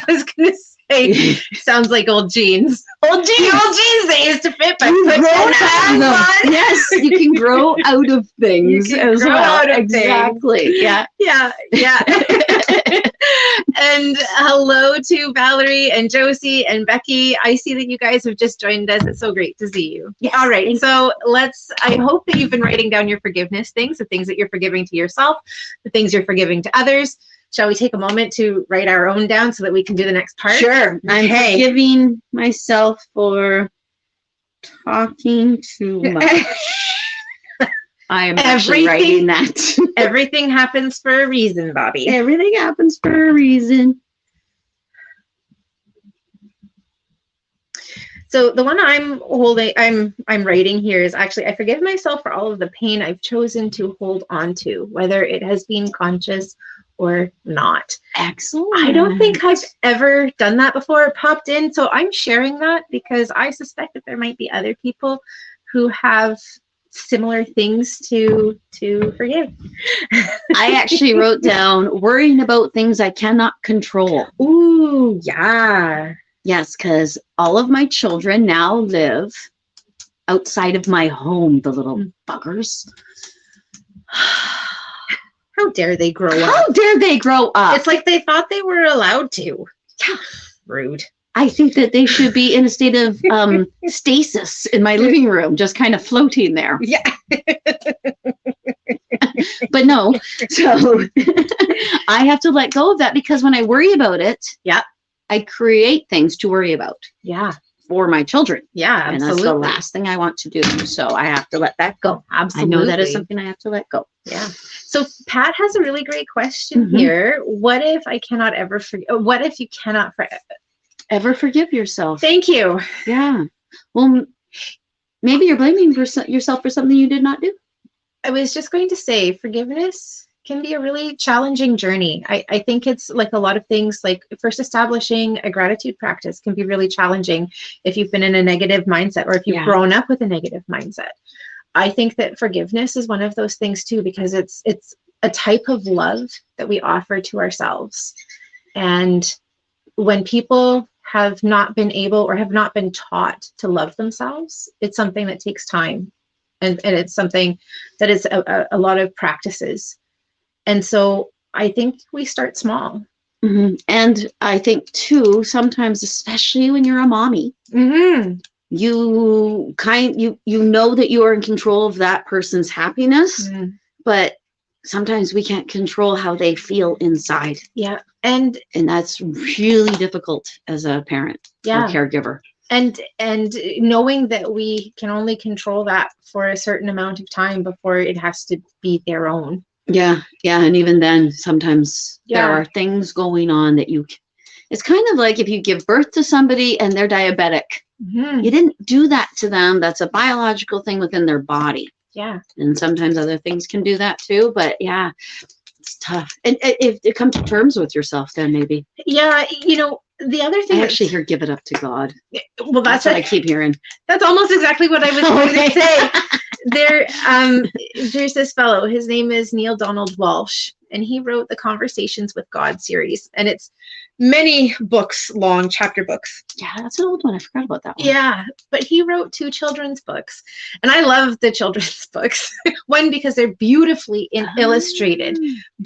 was going to say, sounds like old jeans. Old jeans they used to fit, but yes, you can grow out of things as well. Exactly. Yeah. And hello to Valerie and Josie and Becky. I see that you guys have just joined us. It's so great to see you. Yes. All right. So I hope that you've been writing down your forgiveness things, the things that you're forgiving to yourself, the things you're forgiving to others. Shall we take a moment to write our own down so that we can do the next part? Sure. I'm forgiving myself for talking too much. I am actually writing that. Everything happens for a reason, Bobbi. Everything happens for a reason. So the one I'm writing here is actually, I forgive myself for all of the pain I've chosen to hold on to, whether it has been conscious or not. Excellent. I don't think I've ever done that before. It popped in. So I'm sharing that because I suspect that there might be other people who have similar things to forgive. I actually wrote down worrying about things I cannot control. Ooh, yeah. Yes, because all of my children now live outside of my home, the little buggers. How dare they grow up? How dare they grow up? It's like they thought they were allowed to. Yeah. Rude. I think that they should be in a state of stasis in my living room, just kind of floating there. Yeah. But no, so I have to let go of that because when I worry about it, I create things to worry about. Yeah. For my children. Yeah, absolutely. And that's the last thing I want to do. So I have to let that go. Absolutely. I know that is something I have to let go. Yeah. So Pat has a really great question here. What if I cannot ever forgive? What if you cannot ever forgive yourself? Thank you. Yeah. Well, maybe you're blaming yourself for something you did not do. I was just going to say forgiveness can be a really challenging journey. I think it's like a lot of things, like first establishing a gratitude practice can be really challenging if you've been in a negative mindset or if you've grown up with a negative mindset. I think that forgiveness is one of those things too, because it's a type of love that we offer to ourselves. And when people have not been able or have not been taught to love themselves, it's something that takes time. And it's something that is a lot of practices. And so I think we start small. And I think too, sometimes, especially when you're a mommy, you know that you are in control of that person's happiness, but sometimes we can't control how they feel inside. Yeah. And that's really difficult as a parent or caregiver. And knowing that we can only control that for a certain amount of time before it has to be their own. Yeah. And even then, sometimes there are things going on that it's kind of like if you give birth to somebody and they're diabetic. You didn't do that to them. That's a biological thing within their body. Yeah. And sometimes other things can do that too. But yeah, it's tough. And if you come to terms with yourself, then maybe. Yeah. The other thing, I actually hear give it up to God. Well, that's what I keep hearing. That's almost exactly what I was going to say. There's this fellow, his name is Neil Donald Walsh, and he wrote the Conversations with God series, and it's many books long, chapter books. Yeah, that's an old one. I forgot about that one. Yeah, but he wrote 2 children's books, and I love the children's books. One, because they're beautifully illustrated,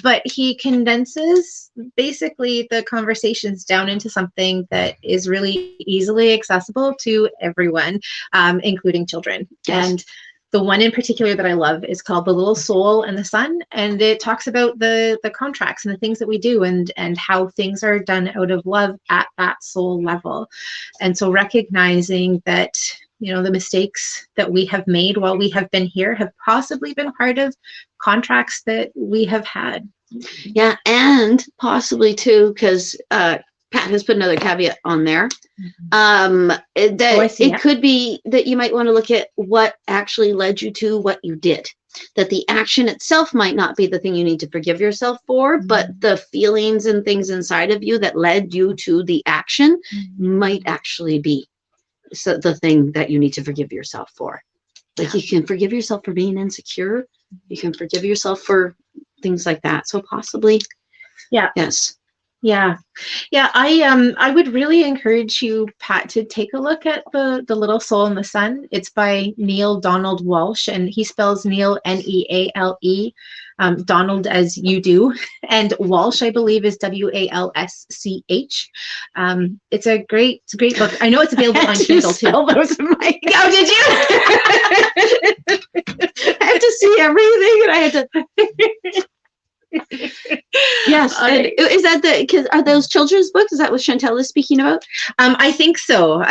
but he condenses basically the conversations down into something that is really easily accessible to everyone, including children. Yes. And the one in particular that I love is called The Little Soul and the Sun, and it talks about the contracts and the things that we do and how things are done out of love at that soul level. And so recognizing that, the mistakes that we have made while we have been here have possibly been part of contracts that we have had. Yeah, and possibly too, because Pat has put another caveat on there. It could be that you might want to look at what actually led you to what you did. That the action itself might not be the thing you need to forgive yourself for, but the feelings and things inside of you that led you to the action might actually be the thing that you need to forgive yourself for. Like you can forgive yourself for being insecure. You can forgive yourself for things like that. So possibly. Yeah. Yes. Yeah. I would really encourage you, Pat, to take a look at the Little Soul and the Sun. It's by Neil Donald Walsh, and he spells Neil Neale, Donald as you do, and Walsh, I believe, is Walsch. It's a great book. I know it's available on Kindle too. Those in my Oh, did you? I have to see everything, and I had to. Yes. Is that are those children's books? Is that what Chantel is speaking about? I think so.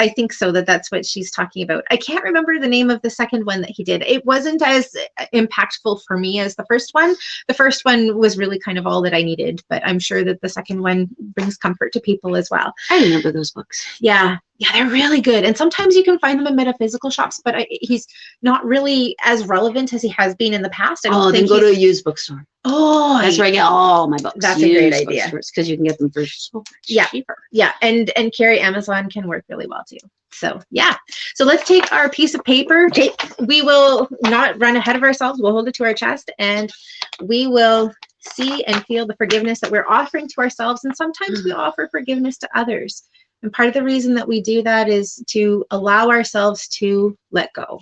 That's what she's talking about. I can't remember the name of the second one that he did. It wasn't as impactful for me as the first one. The first one was really kind of all that I needed, but I'm sure that the second one brings comfort to people as well. I remember those books. Yeah, they're really good. And sometimes you can find them in metaphysical shops, but he's not really as relevant as he has been in the past. Then go to a used bookstore. Oh, that's where I get all my books. That's a great idea. Because you can get them for so cheaper. Yeah, and Carrie, Amazon can work really well too. So yeah. So let's take our piece of paper. We will not run ahead of ourselves. We'll hold it to our chest, and we will see and feel the forgiveness that we're offering to ourselves. And sometimes we offer forgiveness to others. And part of the reason that we do that is to allow ourselves to let go.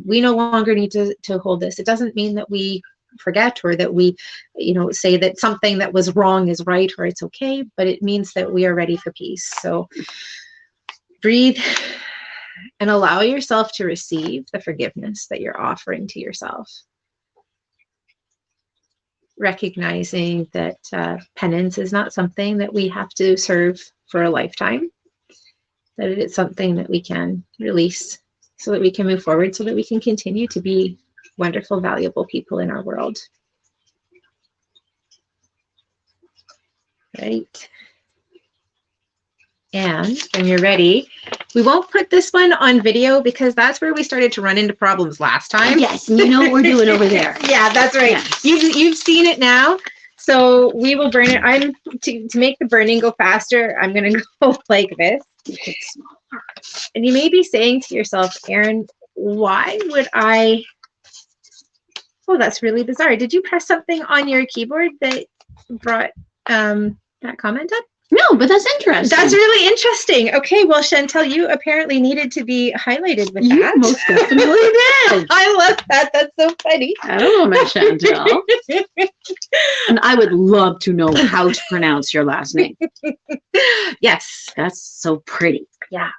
We no longer need to hold this. It doesn't mean that we forget or that we, say that something that was wrong is right or it's okay, but it means that we are ready for peace. So breathe and allow yourself to receive the forgiveness that you're offering to yourself. Recognizing that penance is not something that we have to serve for a lifetime, that it is something that we can release so that we can move forward, so that we can continue to be wonderful, valuable people in our world. Right. And when you're ready, we won't put this one on video because that's where we started to run into problems last time. Yes, and you know what we're doing over there. Yeah, that's right. Yes. You've seen it now. So we will burn it. To make the burning go faster, I'm going to go like this. And you may be saying to yourself, Erin, why would I? Oh, that's really bizarre. Did you press something on your keyboard that brought that comment up? No, know, but that's interesting. That's really interesting. Okay, well, Chantel, you apparently needed to be highlighted with You that. most definitely did. I love that. That's so funny. I don't know, Miss Chantel. And I would love to know how to pronounce your last name. Yes. That's so pretty. Yeah.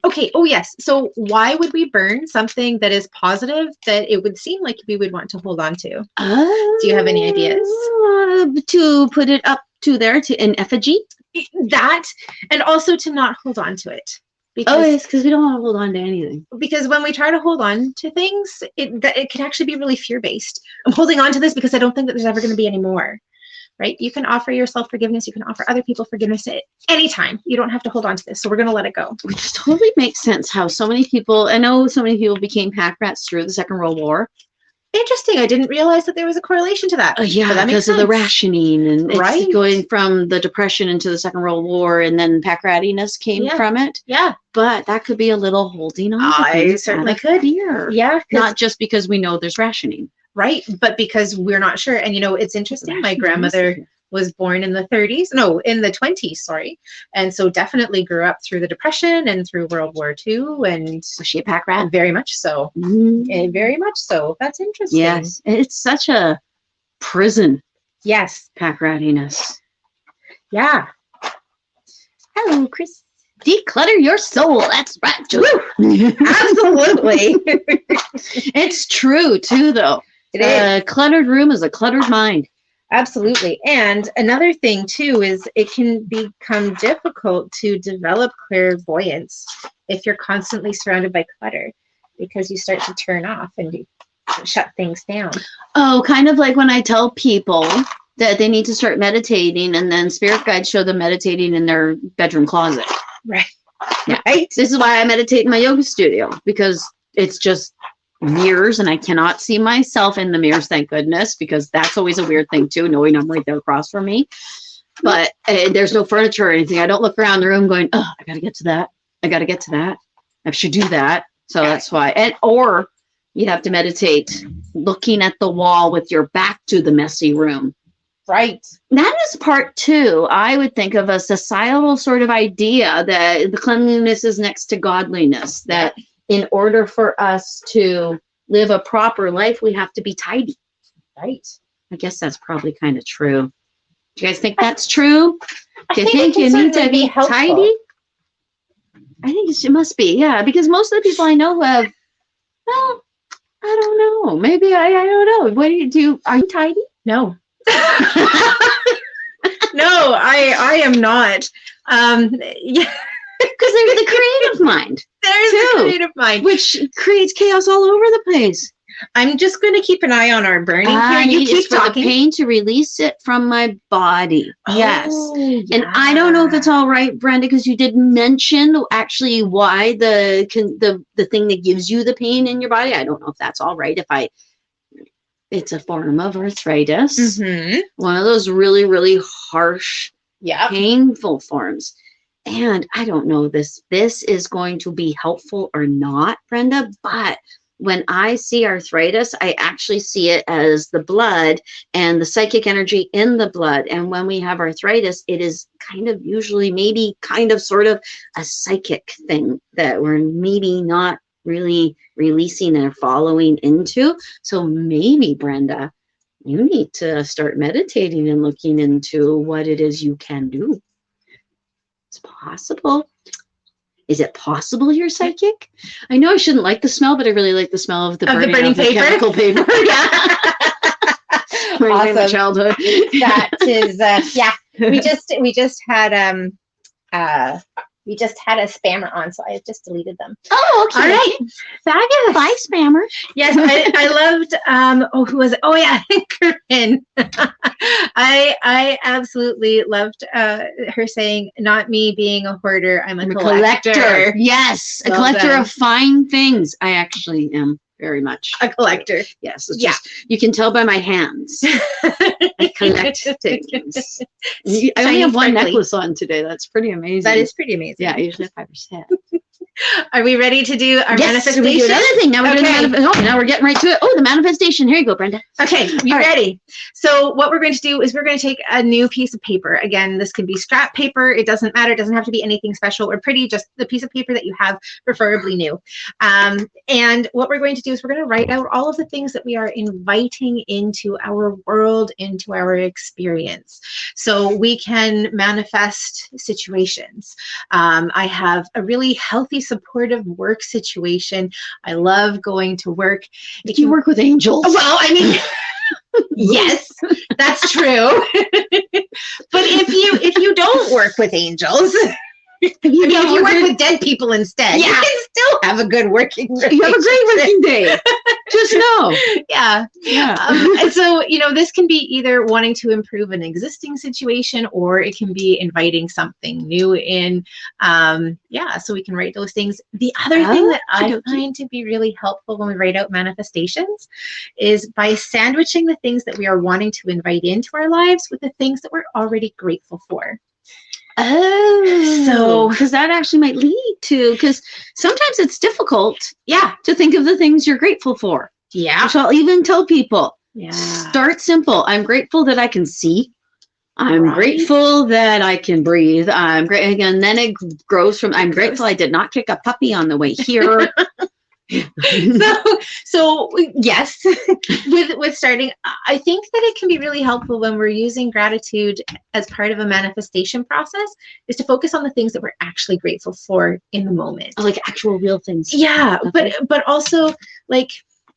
Okay. Oh, yes. So why would we burn something that is positive that it would seem like we would want to hold on to? Do you have any ideas? To put it up to there to in effigy? That, and also to not hold on to it. Yes, because we don't want to hold on to anything. Because when we try to hold on to things, it can actually be really fear-based. I'm holding on to this because I don't think that there's ever going to be any more. Right? You can offer yourself forgiveness. You can offer other people forgiveness at any time. You don't have to hold on to this. So we're going to let it go. Which totally makes sense how so many people, I know so many people became pack rats through the Second World War. Interesting. I didn't realize that there was a correlation to that. Yeah, that because of the rationing and right? Going from the Depression into the Second World War, and then pack rattiness came from it. Yeah. But that could be a little holding on. I certainly could. Fear. Yeah. Not just because we know there's rationing. Right. But because we're not sure. And, you know, it's interesting. My grandmother was born in the 20s, sorry. And so definitely grew up through the Depression and through World War II. And was she a pack rat? Very much so. Mm-hmm. Very much so. That's interesting. Yes. It's such a prison. Yes. Pack rattiness. Yeah. Hello, Chris. Declutter your soul. That's right. Absolutely. It's true too, though. A cluttered room is a cluttered mind. Absolutely. And another thing too is it can become difficult to develop clairvoyance if you're constantly surrounded by clutter, because you start to turn off and you shut things down. Oh, kind of like when I tell people that they need to start meditating, and then spirit guides show them meditating in their bedroom closet. Right. Yeah. Right. This is why I meditate in my yoga studio, because it's just mirrors and I cannot see myself in the mirrors, thank goodness, because that's always a weird thing too, knowing I'm right there across from me. But there's no furniture or anything. I don't look around the room going, oh, I gotta get to that. I gotta get to that. I should do that. So that's why. Or you have to meditate looking at the wall with your back to the messy room. Right. That is part two. I would think of a societal sort of idea that the cleanliness is next to godliness, that in order for us to live a proper life, we have to be tidy. Right. I guess that's probably kind of true. Do you guys think that's true? Do you think you need to be tidy? I think it must be, yeah, because most of the people I know who have, well, I don't know. Maybe I don't know. What do you do? Are you tidy? No. No, I am not. Yeah. Because there's the creative mind. There's the creative mind. Which creates chaos all over the place. I'm just going to keep an eye on our burning here. You keep for talking. The pain to release it from my body. Yes. Yeah. And I don't know if it's all right, Brenda, because you did mention actually why the thing that gives you the pain in your body. I don't know if that's all right. It's a form of arthritis. Mm-hmm. One of those really, really harsh, painful forms. And I don't know this is going to be helpful or not, Brenda, but when I see arthritis, I actually see it as the blood and the psychic energy in the blood. And when we have arthritis, it is kind of usually maybe kind of sort of a psychic thing that we're maybe not really releasing or following into. So maybe, Brenda, you need to start meditating and looking into what it is you can do. It's possible. Is it possible you're psychic? I know I shouldn't like the smell, but I really like the smell of the burning paper. Chemical paper. Yeah. Awesome. My childhood. That is, yeah. We just had a spammer on, so I just deleted them. Oh, okay. All right. Fabulous. Bye, spammer. Yes, I loved, who was it? Oh, yeah, Erin. I absolutely loved her saying, not me being a hoarder, I'm a collector. Yes, a collector of fine things. I actually am very much. A collector. Yes. It's just, you can tell by my hands. I collect things. I only have one necklace on today. That's pretty amazing. That is pretty amazing. Yeah, I usually have 5 or 6. Are we ready to do our manifestation? We do another thing. Now we're doing now we're getting right to it. Oh, the manifestation. Here you go, Brenda. Okay, you ready? So what we're going to do is we're going to take a new piece of paper. Again, this can be scrap paper. It doesn't matter. It doesn't have to be anything special or pretty, just the piece of paper that you have, preferably new. And what we're going to do is we're going to write out all of the things that we are inviting into our world, into our experience. So we can manifest situations. I have a really healthy, supportive work situation. I love going to work. You work with angels? Well, I mean, yes, that's true. But if you don't work with angels, if you work with dead people instead, you can still have a good working relationship. You have a great working day. Just know. Yeah. And so, this can be either wanting to improve an existing situation, or it can be inviting something new in. So we can write those things. The other thing that I find to be really helpful when we write out manifestations is by sandwiching the things that we are wanting to invite into our lives with the things that we're already grateful for. Oh, so because that actually might lead to, because sometimes it's difficult, to think of the things you're grateful for. Yeah. So I'll even tell people, Yeah. Start simple. I'm grateful that I can see. I'm grateful that I can breathe. I'm great. And then it grows from, I'm grateful I did not kick a puppy on the way here. So yes, with starting, I think that it can be really helpful when we're using gratitude as part of a manifestation process, is to focus on the things that we're actually grateful for in the moment. Oh, like actual real things. Yeah. Okay. But also, like,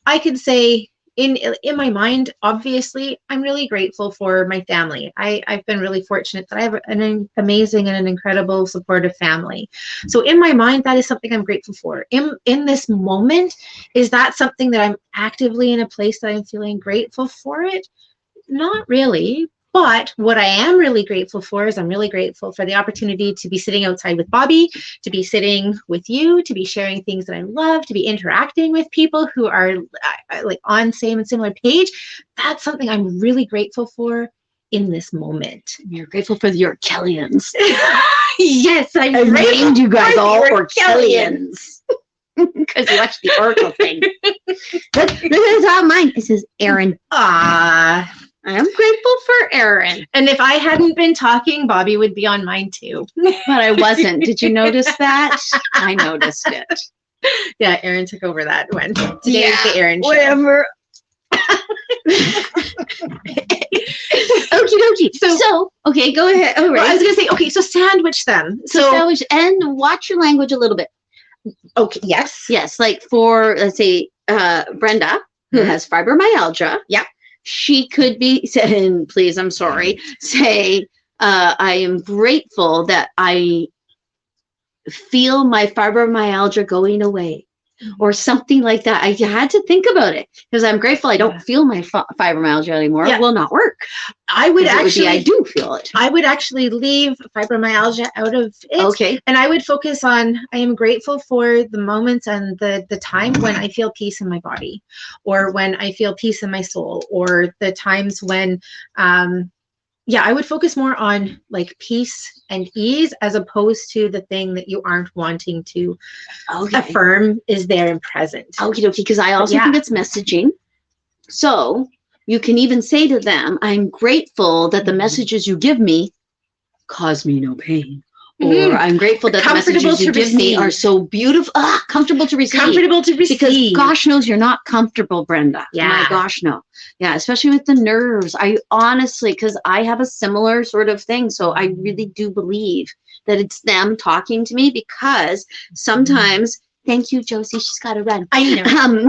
I could say, in my mind, obviously, I'm really grateful for my family. I've been really fortunate that I have an amazing and an incredible supportive family. So in my mind, that is something I'm grateful for. In this moment, is that something that I'm actively in a place that I'm feeling grateful for it? Not really. But what I am really grateful for is I'm really grateful for the opportunity to be sitting outside with Bobbi, to be sitting with you, to be sharing things that I love, to be interacting with people who are like on same and similar page. That's something I'm really grateful for in this moment. You're grateful for your Kellians. Yes, I named you guys all Orkellians. Because you watched the Oracle thing. Look at the top of mine. It says Erin. I'm grateful for Erin. And if I hadn't been talking, Bobbi would be on mine too. But I wasn't. Did you notice that? I noticed it. Yeah, Erin took over that one. Today is the Erin show. Whatever. Okie dokie. So, okay, go ahead. Oh, right. Well, I was going to say, okay, so sandwich them. So sandwich and watch your language a little bit. Okay, yes. Yes, like for, let's say, Brenda, who has fibromyalgia. Yep. She could be saying, please, I'm sorry, say, I am grateful that I feel my fibromyalgia going away, or something like that. I had to think about it, because I'm grateful I don't feel my fibromyalgia anymore. It will not work. I do feel it. I would actually leave fibromyalgia out of it. Okay. And I would focus on, I am grateful for the moments and the time when I feel peace in my body, or when I feel peace in my soul, or the times when, I would focus more on like peace and ease, as opposed to the thing that you aren't wanting to affirm is there and present. Okay, because I also think it's messaging. So you can even say to them, I'm grateful that the messages you give me cause me no pain. Or I'm grateful that the messages you give me are so beautiful, comfortable to receive. Comfortable to receive. Because gosh knows you're not comfortable, Brenda. Yeah. My gosh, no. Yeah, especially with the nerves. I honestly, because I have a similar sort of thing. So I really do believe that it's them talking to me, because sometimes, thank you, Josie, she's got to run. I know.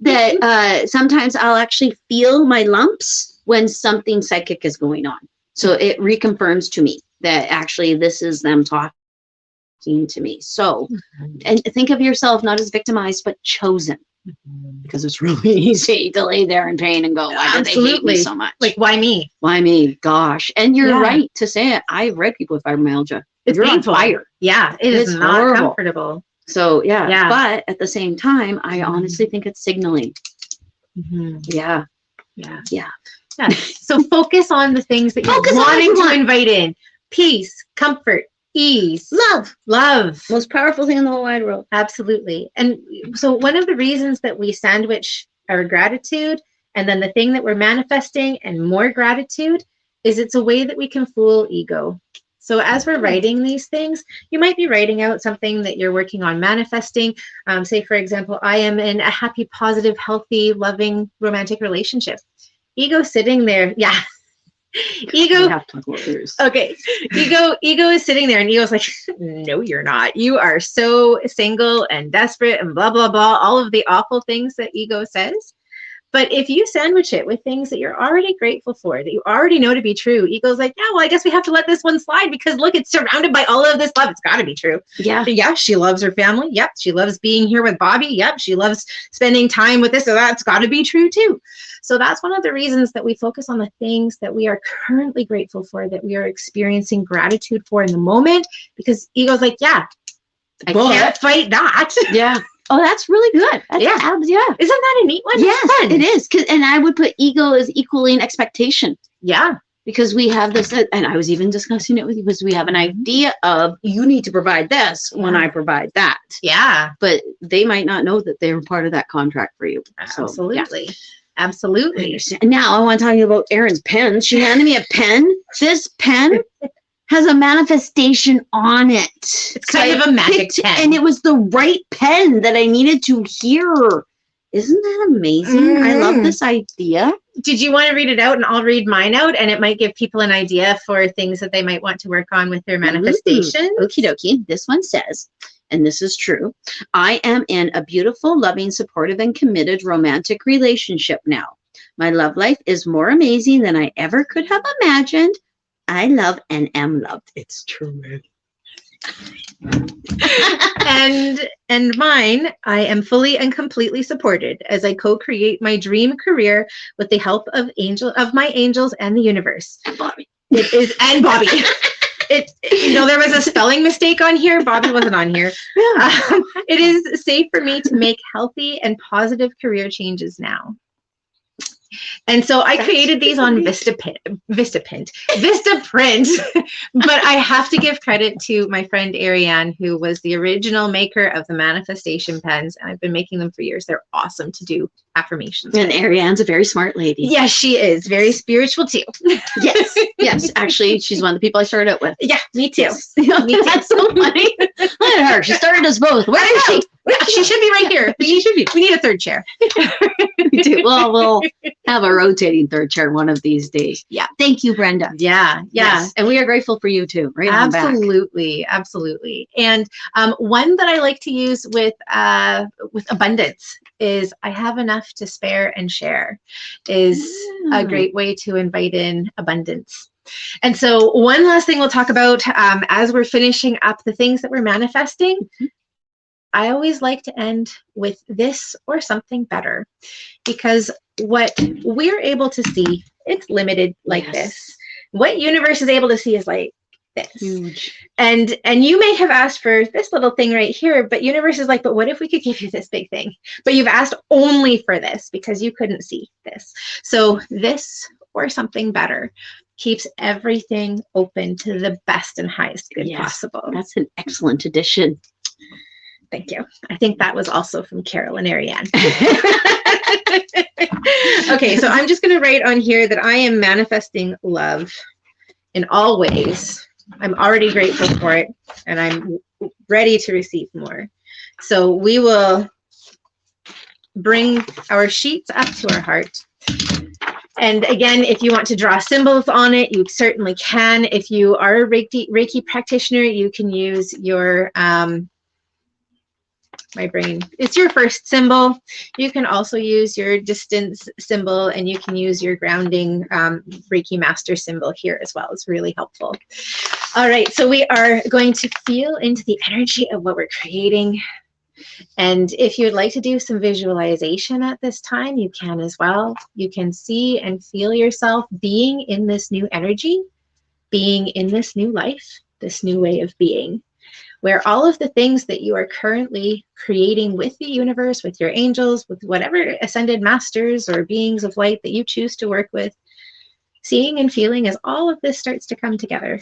That sometimes I'll actually feel my lumps when something psychic is going on. So it reconfirms to me that actually this is them talking to me. So, and think of yourself not as victimized, but chosen, because it's really easy to lay there in pain and go, why did they hate me so much? Like, why me? Why me? Gosh. And you're right to say it. I've read people with fibromyalgia. It's painful. On fire. Yeah, it's not horrible. Comfortable. So, but at the same time, I honestly think it's signaling. Yeah. So focus on the things that you're wanting to invite in. Peace, comfort, ease, love. love. Most powerful thing in the whole wide world. Absolutely. And so one of the reasons that we sandwich our gratitude and then the thing that we're manifesting and more gratitude is it's a way that we can fool ego. So as we're writing these things, you might be writing out something that you're working on manifesting. Say, for example, I am in a happy, positive, healthy, loving, romantic relationship. Ego sitting there. Yeah. Ego. Okay. Ego is sitting there and ego's like, no, you're not. You are so single and desperate and blah, blah, blah. All of the awful things that ego says. But if you sandwich it with things that you're already grateful for, that you already know to be true, ego's like, yeah, well, I guess we have to let this one slide because look, it's surrounded by all of this love. It's got to be true. Yeah. Yeah, she loves her family. Yep. She loves being here with Bobbi. Yep. She loves spending time with this. So that's got to be true too. So that's one of the reasons that we focus on the things that we are currently grateful for, that we are experiencing gratitude for in the moment, because ego's like, yeah, I can't fight that. Yeah. Oh, that's really good. That's yeah. Yeah. Isn't that a neat one? Yes, it is. And I would put ego as equaling expectation. Yeah. Because we have this, and I was even discussing it with you, because we have an idea of you need to provide this when I provide that. Yeah. But they might not know that they're part of that contract for you. Absolutely. So, yeah. Absolutely. Now I want to tell you about Erin's pen. She handed me a pen. This pen has a manifestation on it. It's kind of a magic pen. And it was the right pen that I needed to hear. Isn't that amazing? I love this idea. Did you want to read it out and I'll read mine out, and it might give people an idea for things that they might want to work on with their manifestation? Okie dokie. This one says, and this is true, I am in a beautiful, loving, supportive, and committed romantic relationship now. My love life is more amazing than I ever could have imagined. I love and am loved. It's true. and mine, I am fully and completely supported as I co-create my dream career with the help of my angels and the universe. And Bobbi. It is, and Bobbi. There was a spelling mistake on here. Bobbi wasn't on here. Yeah. It is safe for me to make healthy and positive career changes now. And so I created these on Vistaprint, but I have to give credit to my friend Erin, who was the original maker of the manifestation pens, and I've been making them for years. They're awesome to do affirmations. And Erin's a very smart lady. Yes, she is. Very spiritual too. Yes. Actually, she's one of the people I started out with. Yeah, me too. Yes. Me too. That's so funny. Look at her. She started us both. Where is she? She should be right here. We need a third chair. We do. Well, we'll have a rotating third chair one of these days. Yeah. Thank you, Brenda. Yeah. Yes. And we are grateful for you too. Right. Absolutely. Absolutely. And one that I like to use with abundance is I have enough to spare and share is a great way to invite in abundance. And so one last thing we'll talk about as we're finishing up the things that we're manifesting. I always like to end with this or something better, because what we're able to see, it's limited like this. What universe is able to see is like this. Huge. And you may have asked for this little thing right here, but universe is like, but what if we could give you this big thing? But you've asked only for this because you couldn't see this. So this or something better keeps everything open to the best and highest good possible. That's an excellent addition. Thank you. I think that was also from Carol and Erin. Okay, so I'm just going to write on here that I am manifesting love in all ways. I'm already grateful for it, and I'm ready to receive more. So we will bring our sheets up to our heart. And again, if you want to draw symbols on it, you certainly can. If you are a Reiki practitioner, you can use your it's your first symbol. You can also use your distance symbol, and you can use your grounding Reiki master symbol here as well. It's really helpful. All right, so we are going to feel into the energy of what we're creating. And if you'd like to do some visualization at this time, you can as well. You can see and feel yourself being in this new energy, being in this new life, this new way of being, where all of the things that you are currently creating with the universe, with your angels, with whatever ascended masters or beings of light that you choose to work with, seeing and feeling as all of this starts to come together.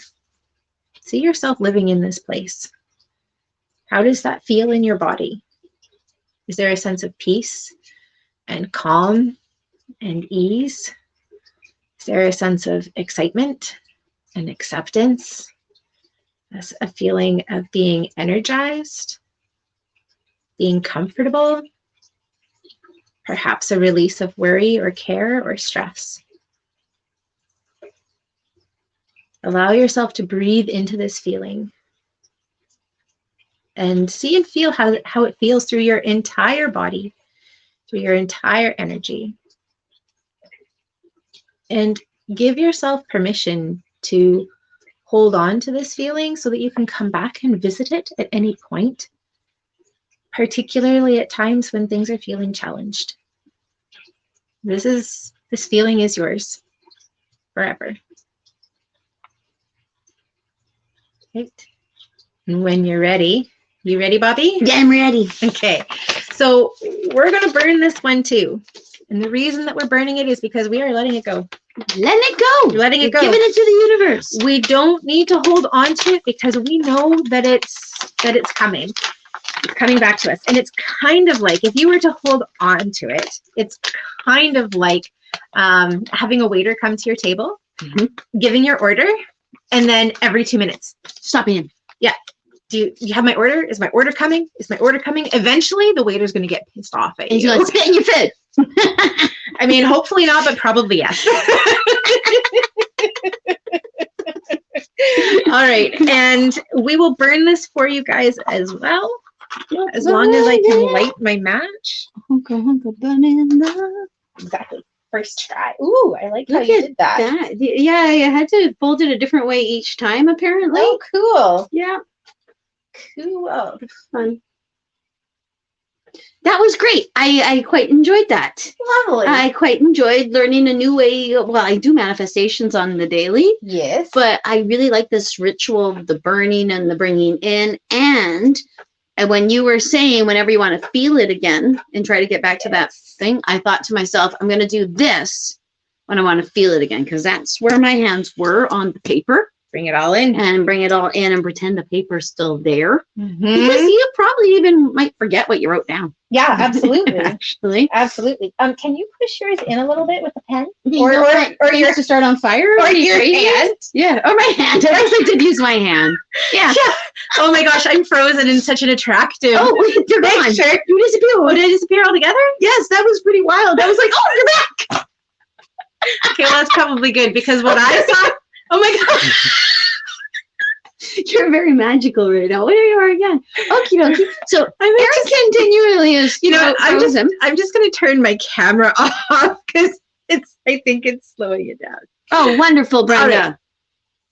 See yourself living in this place. How does that feel in your body? Is there a sense of peace and calm and ease? Is there a sense of excitement and acceptance? A feeling of being energized, being comfortable, perhaps a release of worry or care or stress. Allow yourself to breathe into this feeling and see and feel how it feels through your entire body, through your entire energy. And give yourself permission to hold on to this feeling so that you can come back and visit it at any point, particularly at times when things are feeling challenged. This feeling is yours forever. Right. And when you're ready, you ready, Bobbi? Yeah, I'm ready. Okay. So we're going to burn this one too. And the reason that we're burning it is because we are letting it go. Letting it go. We're letting it go. Giving it to the universe. We don't need to hold on to it because we know that it's coming. It's coming back to us. And it's kind of like, if you were to hold on to it, it's kind of like having a waiter come to your table, giving your order, and then every 2 minutes, stopping him. Yeah. Do you have my order? Is my order coming? Is my order coming? Eventually, the waiter's going to get pissed off at you. He's going to spit in your food. I mean, hopefully not, but probably yes. All right. And we will burn this for you guys as well, as long as I can light my match. Exactly. First try. Ooh, I like how you did that. Yeah, I had to fold it a different way each time, apparently. Oh, cool. Yeah. Cool. Fun. That was great. I quite enjoyed that. Lovely. I quite enjoyed learning a new way. Well, I do manifestations on the daily. Yes. But I really like this ritual of the burning and the bringing in. And when you were saying whenever you want to feel it again and try to get back to that thing, I thought to myself, I'm going to do this when I want to feel it again, because that's where my hands were on the paper. Bring it all in. And bring it all in and pretend the paper's still there. Mm-hmm. Because you probably even might forget what you wrote down. Yeah, absolutely. Actually. Absolutely. Can you push yours in a little bit with the pen? Or yours to start on fire? Or your hand? Yeah, or my hand. I also did use my hand. Yeah. Oh my gosh, I'm frozen in such an attractive you're gone. picture. You disappeared. Oh, did I disappear altogether? Yes, that was pretty wild. I was like, oh, you're back. Okay, well, that's probably good, because what I saw, oh my gosh. You're very magical right now. There you are again. Okie dokie. So Erin continually is, I'm just going to turn my camera off because I think it's slowing it down. Oh, wonderful, Brenda.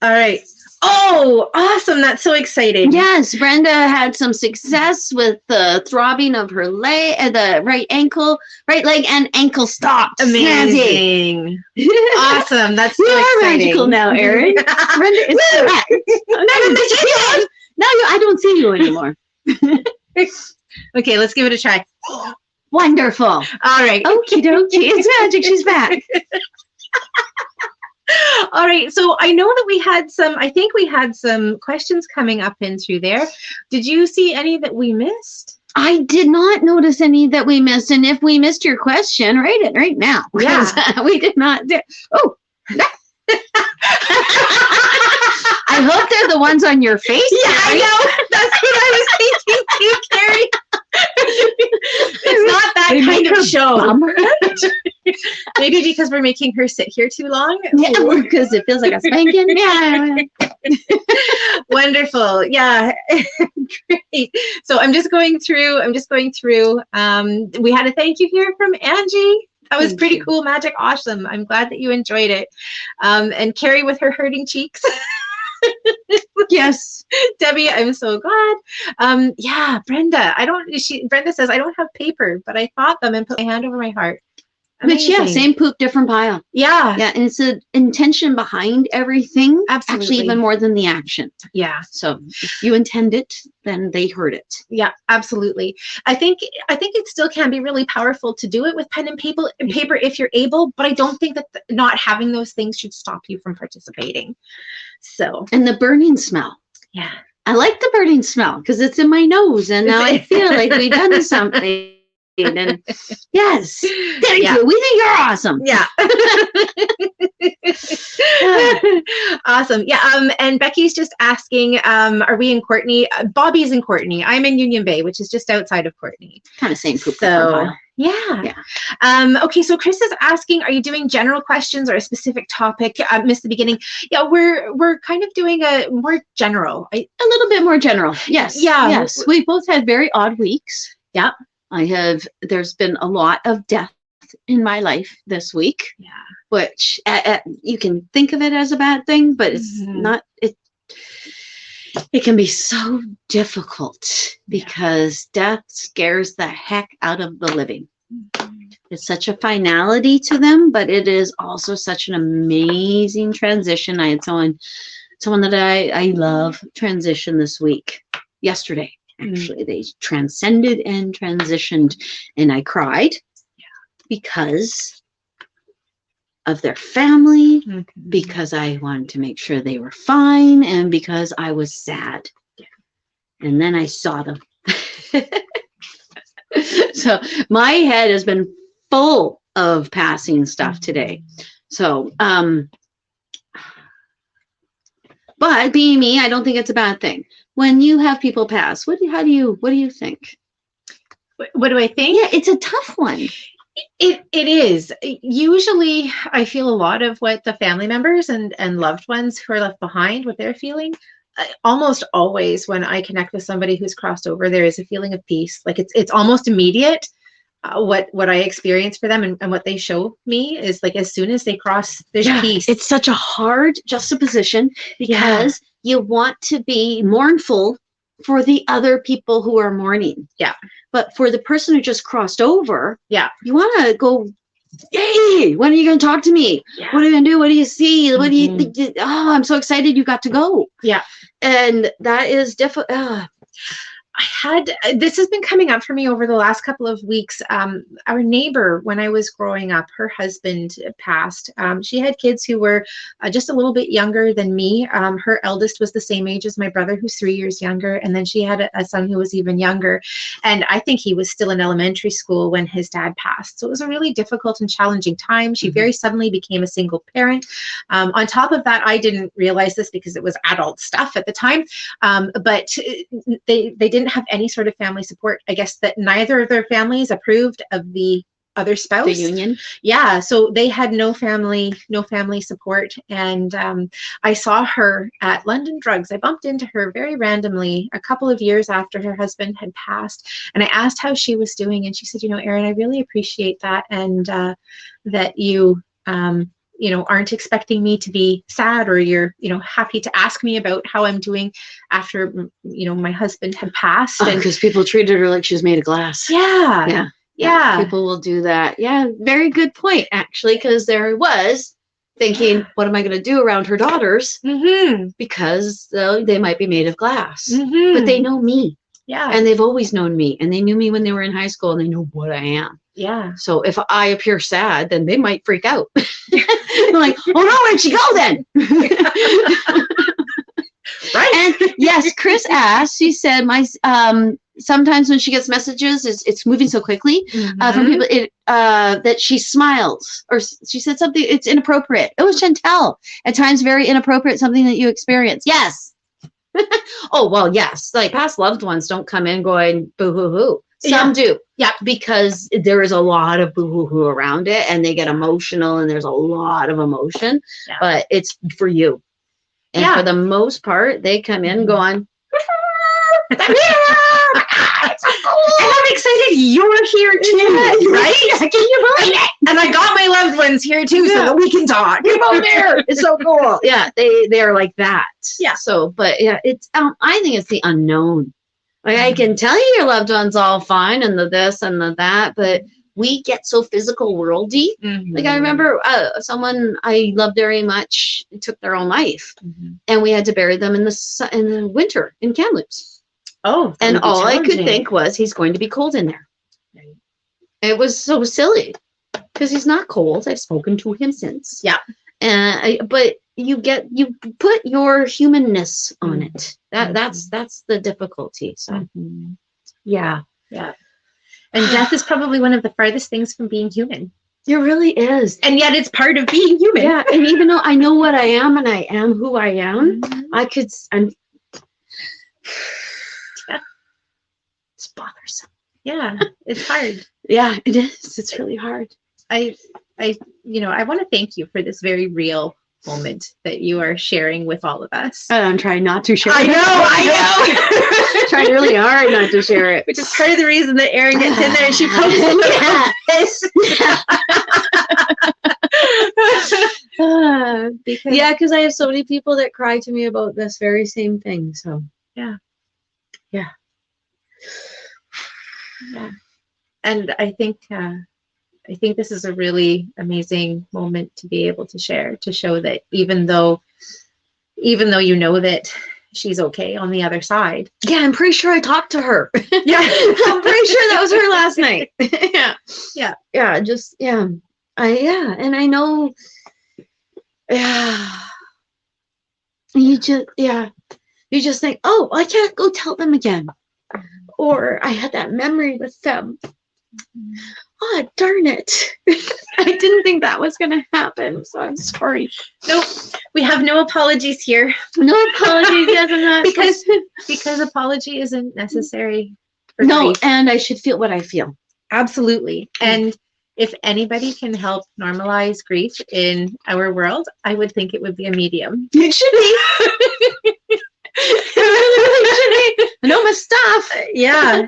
All right. Oh, awesome. That's so exciting. Yes, Brenda had some success with the throbbing of her leg, the right leg and ankle stopped. Amazing. Awesome. That's so exciting. You're magical now, Erin. Brenda is correct. Now I don't see you anymore. Okay, let's give it a try. Wonderful. All right. Okie dokie. It's magic. She's back. All right, so I know that I think we had some questions coming up in through there. Did you see any that we missed? I did not notice any that we missed. And if we missed your question, write it right now. Yeah. We did not. Oh. I hope they're the ones on your face. Yeah, Carrie. I know. That's what I was thinking too, Carrie. It's not that kind of show. Maybe because we're making her sit here too long. Yeah, because it feels like a spanking. Yeah. Wonderful. Yeah. Great. So I'm just going through. We had a thank you here from Angie. That was pretty cool, magic, awesome. I'm glad that you enjoyed it. And Carrie with her hurting cheeks. Yes. Debbie, I'm so glad. Yeah, Brenda. Brenda says, I don't have paper, but I thought them and put my hand over my heart. Which, yeah, same poop, different pile. Yeah. Yeah. And it's the intention behind everything. Absolutely. Actually, even more than the action. Yeah. So if you intend it, then they heard it. Yeah, absolutely. I think it still can be really powerful to do it with pen and paper if you're able, but I don't think that not having those things should stop you from participating. So. And the burning smell. Yeah. I like the burning smell because it's in my nose and now I feel like we've done something. And yes, thank you. We think you're awesome. Yeah. Awesome. Yeah. And Becky's just asking, are we in Courtney? Bobbi's in Courtney. I'm in Union Bay, which is just outside of Courtney. Kind of same poop. So yeah. Okay. So Chris is asking, are you doing general questions or a specific topic? I missed the beginning. Yeah, we're kind of doing a more general. A little bit more general. Yes. Yeah. Yes. We both had very odd weeks. Yeah. There's been a lot of death in my life this week. Yeah. Which you can think of it as a bad thing, but it's not. It can be so difficult because death scares the heck out of the living. It's such a finality to them, but it is also such an amazing transition. I had someone that I love transition this week, yesterday. Actually, they transcended and transitioned, and I cried because of their family, because I wanted to make sure they were fine, and because I was sad. And then I saw them. So my head has been full of passing stuff today. So, but being me, I don't think it's a bad thing. When you have people pass, what do you think? What do I think? Yeah, it's a tough one. It is. Usually I feel a lot of what the family members and loved ones who are left behind, what they're feeling. Almost always when I connect with somebody who's crossed over, there is a feeling of peace. Like it's almost immediate. What I experience for them and what they show me is like as soon as they cross, there's peace. It's such a hard juxtaposition because you want to be mournful for the other people who are mourning. Yeah. But for the person who just crossed over, you want to go, hey, when are you going to talk to me? Yeah. What are you going to do? What do you see? What do you think? Oh, I'm so excited you got to go. Yeah. And that is difficult. This has been coming up for me over the last couple of weeks. Our neighbor, when I was growing up, her husband passed. She had kids who were just a little bit younger than me. Her eldest was the same age as my brother, who's 3 years younger. And then she had a son who was even younger. And I think he was still in elementary school when his dad passed. So it was a really difficult and challenging time. She very suddenly became a single parent. On top of that, I didn't realize this because it was adult stuff at the time. But they didn't have any sort of family support. I guess that neither of their families approved of the other spouse. The union. Yeah. So they had no family support. And I saw her at London Drugs. I bumped into her very randomly a couple of years after her husband had passed. And I asked how she was doing. And she said, Erin, I really appreciate that. And that you aren't expecting me to be sad, or you're, happy to ask me about how I'm doing after, my husband had passed. And because people treated her like she was made of glass. Yeah. People will do that. Yeah. Very good point, actually, because there I was thinking, what am I going to do around her daughters? Because they might be made of glass, but they know me. Yeah. And they've always known me, and they knew me when they were in high school, and they know what I am. Yeah. So if I appear sad, then they might freak out. They're like, oh no, where'd she go then? Right. And yes, Chris asked, she said, sometimes when she gets messages, it's moving so quickly from people that she smiles, or she said something, it's inappropriate. It was Chantel. At times very inappropriate, something that you experience. Yes. Oh, well, yes. Like past loved ones don't come in going boo-hoo-hoo. Some do. Yeah. Because there is a lot of boo-hoo-hoo around it, and they get emotional, and there's a lot of emotion, but it's for you. And for the most part, they come in going, and I'm excited you're here too, right? Can you believe it? And I got my loved ones here too, so that we can talk. You're both there. It's so cool. Yeah, they're like that. Yeah. So, but yeah, it's I think it's the unknown. Like I can tell you your loved one's all fine and the this and the that, but we get so physical worldy. Like I remember someone I loved very much took their own life, and we had to bury them in the winter in Kamloops. Oh, and all I could think was he's going to be cold in there. Right. It was so silly because he's not cold. I've spoken to him since. Yeah. But you put your humanness on it. That's the difficulty. So yeah. And death is probably one of the farthest things from being human. It really is. And yet it's part of being human. Yeah. And even though I know what I am and I am who I am, it's bothersome. Yeah. It's hard. Yeah, it is. It's really hard. I want to thank you for this very real moment that you are sharing with all of us. I'm trying not to share I know. Trying really hard not to share it. Which is part of the reason that Erin gets in there and she posts a little because I have so many people that cry to me about this very same thing. So yeah. And I think this is a really amazing moment to be able to share, to show that even though you know that she's okay on the other side. Yeah, I'm pretty sure I talked to her. Yeah, I'm pretty sure that was her last night. Yeah. And I know. Yeah. You just think, oh, I can't go tell them again, or I had that memory with them. Oh, darn it. I didn't think that was going to happen, so I'm sorry. Nope. We have no apologies here. No apologies, yes, I'm not. Because apology isn't necessary for no, grief. And I should feel what I feel. Absolutely. And if anybody can help normalize grief in our world, I would think it would be a medium. It should be. I know my stuff. Yeah.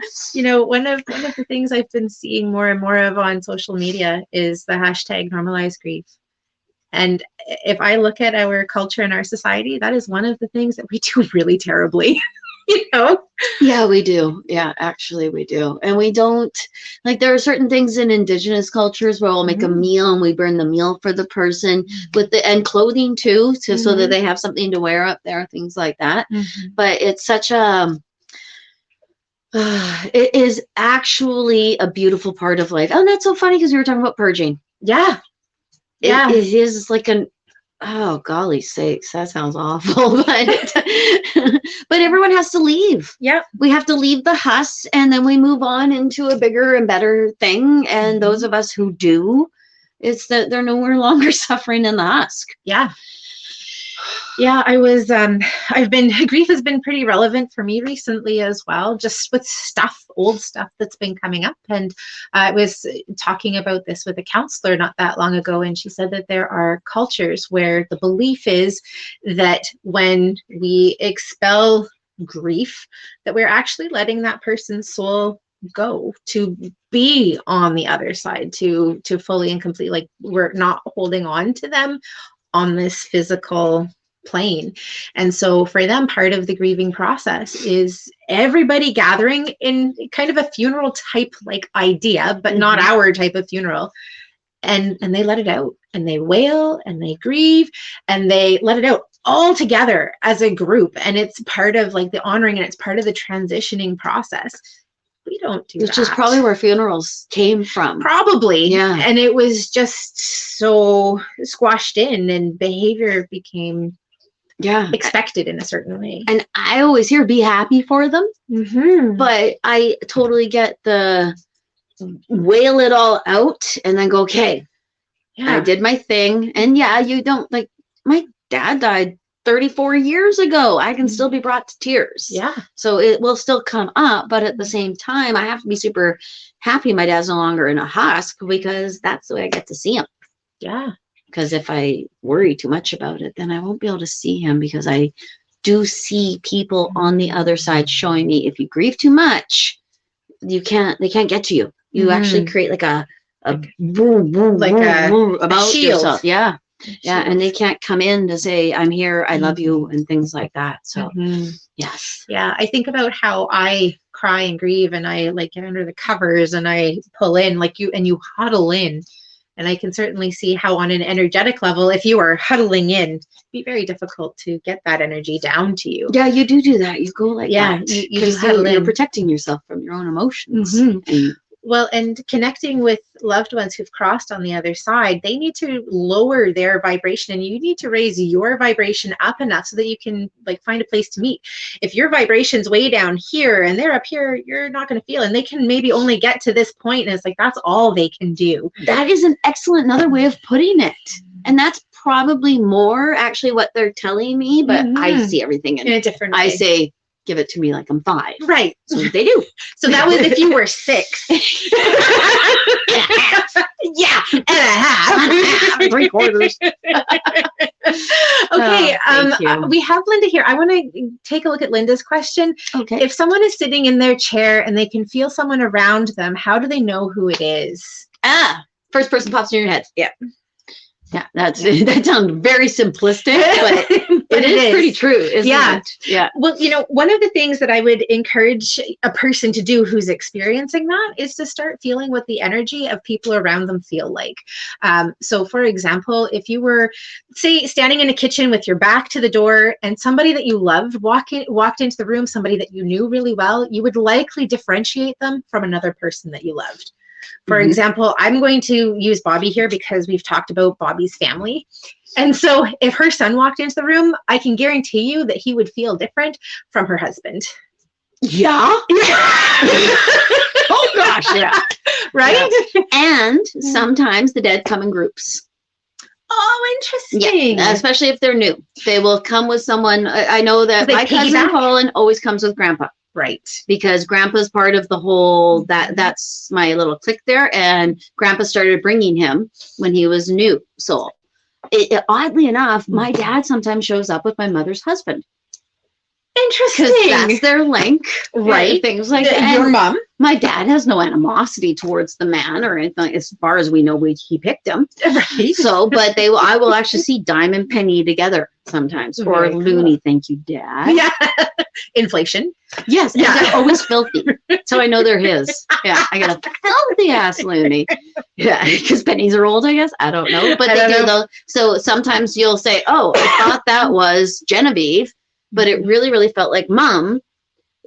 One of the things I've been seeing more and more of on social media is the hashtag normalize grief. And if I look at our culture and our society, that is one of the things that we do really terribly. Yeah, we do. Yeah, actually we do. And we don't, like, there are certain things in Indigenous cultures where we'll make a meal and we burn the meal for the person and clothing too, so that they have something to wear up there, things like that. But it's such it is actually a beautiful part of life. Oh, that's so funny because we were talking about purging. Yeah. It is like oh, golly sakes, that sounds awful, but everyone has to leave. Yep. We have to leave the husk, and then we move on into a bigger and better thing. And those of us who do, it's that they're no longer suffering in the husk. Yeah. Yeah, grief has been pretty relevant for me recently as well, just with old stuff that's been coming up. And I was talking about this with a counselor not that long ago, and she said that there are cultures where the belief is that when we expel grief, that we're actually letting that person's soul go to be on the other side, to fully and complete, like we're not holding on to them on this physical plane. And so for them, part of the grieving process is everybody gathering in kind of a funeral type like idea, but not our type of funeral. And they let it out, and they wail and they grieve and they let it out all together as a group. And it's part of like the honoring, and it's part of the transitioning process. We don't do that. Which is probably where funerals came from. Probably. Yeah. And it was just so squashed in, and behavior became expected in a certain way. And I always hear be happy for them. But I totally get the wail it all out and then go, okay, I did my thing. And you don't, like, my dad died 34 years ago. I can still be brought to tears. Yeah. So it will still come up, but at the same time, I have to be super happy my dad's no longer in a husk, because that's the way I get to see him. Yeah. Because if I worry too much about it, then I won't be able to see him, because I do see people on the other side showing me if you grieve too much, they can't get to you. You actually create like a boom, boom, like boom, boom about shield. yourself. Yeah. Yeah, and they can't come in to say, I'm here, I love you, and things like that. So, yes. Yeah, I think about how I cry and grieve, and I like get under the covers and I pull in like you, and you huddle in. And I can certainly see how on an energetic level, if you are huddling in, it'd be very difficult to get that energy down to you. Yeah, you do that. You go like that. You do huddle in. You're protecting yourself from your own emotions. Well, and connecting with loved ones who've crossed on the other side, they need to lower their vibration, and you need to raise your vibration up enough so that you can like find a place to meet. If your vibration's way down here and they're up here, you're not going to feel, and they can maybe only get to this point, and it's like that's all they can do. That is an excellent another way of putting it. And that's probably more actually what they're telling me, but I see everything in a different way. I say, give it to me like I'm 5. Right. So they do. So that was if you were 6. Yeah, and a half. 3/4. Okay, we have Linda here. I want to take a look at Linda's question. Okay. If someone is sitting in their chair and they can feel someone around them, how do they know who it is? First person pops in your head. Yeah. Yeah, that sounds very simplistic, but it is pretty true, isn't it? Yeah. Well, one of the things that I would encourage a person to do who's experiencing that is to start feeling what the energy of people around them feel like. So, for example, if you were, say, standing in a kitchen with your back to the door and somebody that you loved walked into the room, somebody that you knew really well, you would likely differentiate them from another person that you loved. For example, I'm going to use Bobbi here because we've talked about Bobbi's family. And so if her son walked into the room, I can guarantee you that he would feel different from her husband. Yeah. Oh gosh, yeah. Right? Yeah. And sometimes the dead come in groups. Oh, interesting. Yeah, especially if they're new. They will come with someone. I know that my cousin Colin always comes with Grandpa. Right. Because Grandpa's part of the whole, that's my little clique there. And Grandpa started bringing him when he was new. So oddly enough, my dad sometimes shows up with my mother's husband. Interesting. Because that's their link. Right. Things like that. Your mom. My dad has no animosity towards the man or anything. As far as we know, he picked him. Right. So, but I will actually see Dime and Penny together sometimes. Or Looney, thank you, Dad. Yeah. Inflation. Yes. Yeah. They're always filthy. So I know they're his. Yeah. I got a filthy ass Looney. Yeah. Because pennies are old, I guess. I don't know. But they do though. So sometimes you'll say, oh, I thought that was Genevieve, but it really, really felt like Mom.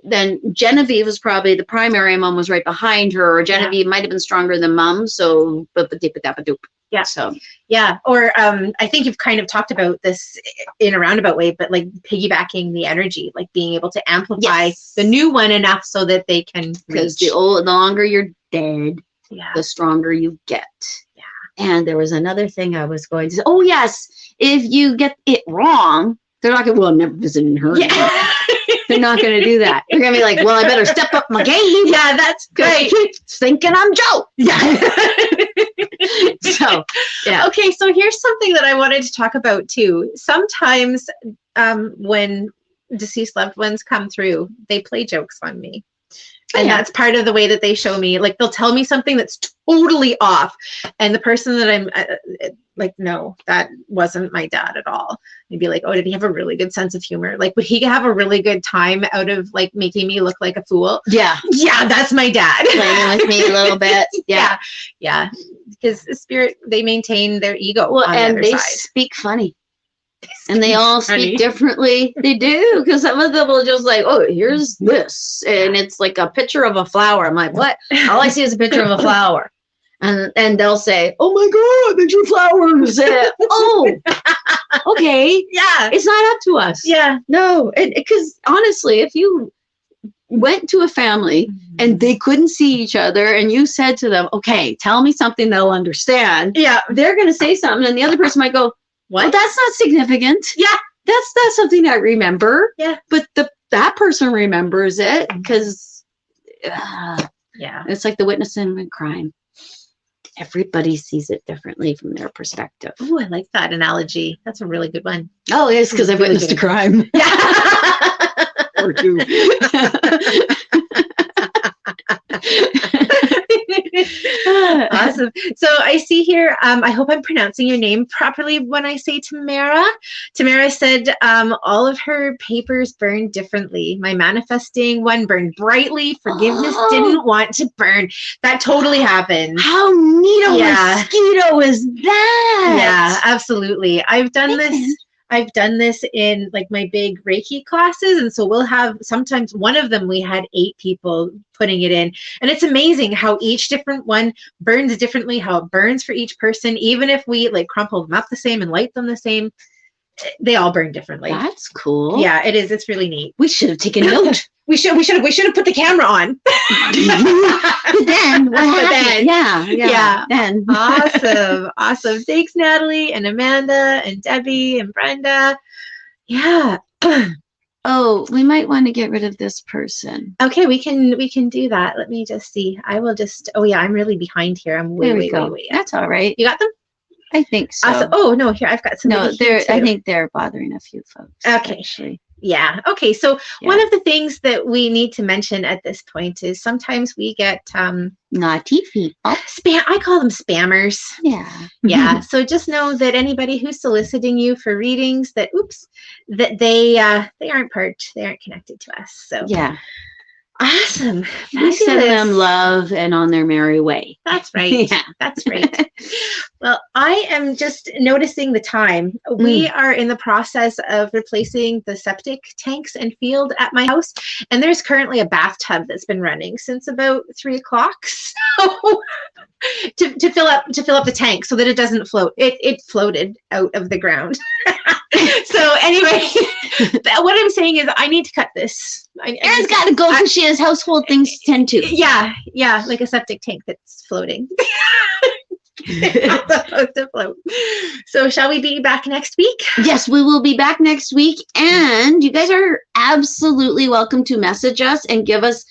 Then Genevieve was probably the primary. Mom was right behind her, or Genevieve might have been stronger than Mom. So, doop. Yeah. So, yeah. Or I think you've kind of talked about this in a roundabout way, but like piggybacking the energy, like being able to amplify the new one enough so that they can. Because the longer you're dead, the stronger you get. Yeah. And there was another thing I was going to say. Oh yes, if you get it wrong, they're not going to. Well, I'm never visiting her. Yeah. They're not going to do that. They're going to be like, well, I better step up my game. Yeah, that's great. Thinking I'm Joe. Yeah. So, yeah. Okay, so here's something that I wanted to talk about too. Sometimes when deceased loved ones come through, they play jokes on me. And that's part of the way that they show me, like they'll tell me something that's totally off. And the person that I'm like, no, that wasn't my dad at all. I'd be like, oh, did he have a really good sense of humor? Like, would he have a really good time out of like making me look like a fool? Yeah. Yeah, that's my dad. Playing with me a little bit. Yeah. Yeah. Because the spirit, they maintain their ego. Well, on and the they other side. Speak funny. And they all speak differently. They do, because some of them will just like, oh, here's this. And it's like a picture of a flower. I'm like, what? All I see is a picture of a flower. And they'll say, oh my God, there's your flowers. Oh, okay. Yeah. It's not up to us. Yeah. No, because honestly, if you went to a family and they couldn't see each other and you said to them, okay, tell me something they'll understand. Yeah. They're going to say something and the other person might go, what? Well, that's not significant. Yeah. That's something I remember. Yeah. But that person remembers it because it's like the witness in a crime. Everybody sees it differently from their perspective. Oh, I like that analogy. That's a really good one. Oh, it's because I've witnessed a crime. Yeah. Or two. Awesome. So I see here, I hope I'm pronouncing your name properly when I say Tamara. Tamara said all of her papers burned differently. My manifesting one burned brightly. Forgiveness didn't want to burn. That totally happened. How neat a mosquito is that? Yeah, absolutely. I've done this in like my big Reiki classes. And so we'll have sometimes one of them, we had 8 people putting it in. And it's amazing how each different one burns differently, how it burns for each person. Even if we like crumple them up the same and light them the same, they all burn differently. That's cool. Yeah, it is. It's really neat. We should have taken note. We should have put the camera on. But then what happened? Yeah. Then. Awesome. Thanks, Natalie and Amanda and Debbie and Brenda. Yeah. Oh, we might want to get rid of this person. Okay, we can do that. Let me just see. I will just. Oh yeah, I'm really behind here. I'm way. That's all right. You got them? I think so. Awesome. Oh no, here I've got some. No, I think they're bothering a few folks. Okay. Actually. Yeah. Okay. So one of the things that we need to mention at this point is sometimes we get naughty people. I call them spammers. Yeah. Yeah. So just know that anybody who's soliciting you for readings, that they aren't connected to us. So yeah. Awesome. We send them love and on their merry way. That's right. Yeah. That's right. Well, I am just noticing the time. We are in the process of replacing the septic tanks and field at my house. And there's currently a bathtub that's been running since about 3 o'clock. So to fill up the tank so that it doesn't float. It floated out of the ground. So anyway, what I'm saying is I need to cut this. Erin's got to go because she has household things to tend to. Yeah, like a septic tank that's floating. Supposed to float. So shall we be back next week? Yes, we will be back next week. And you guys are absolutely welcome to message us and give us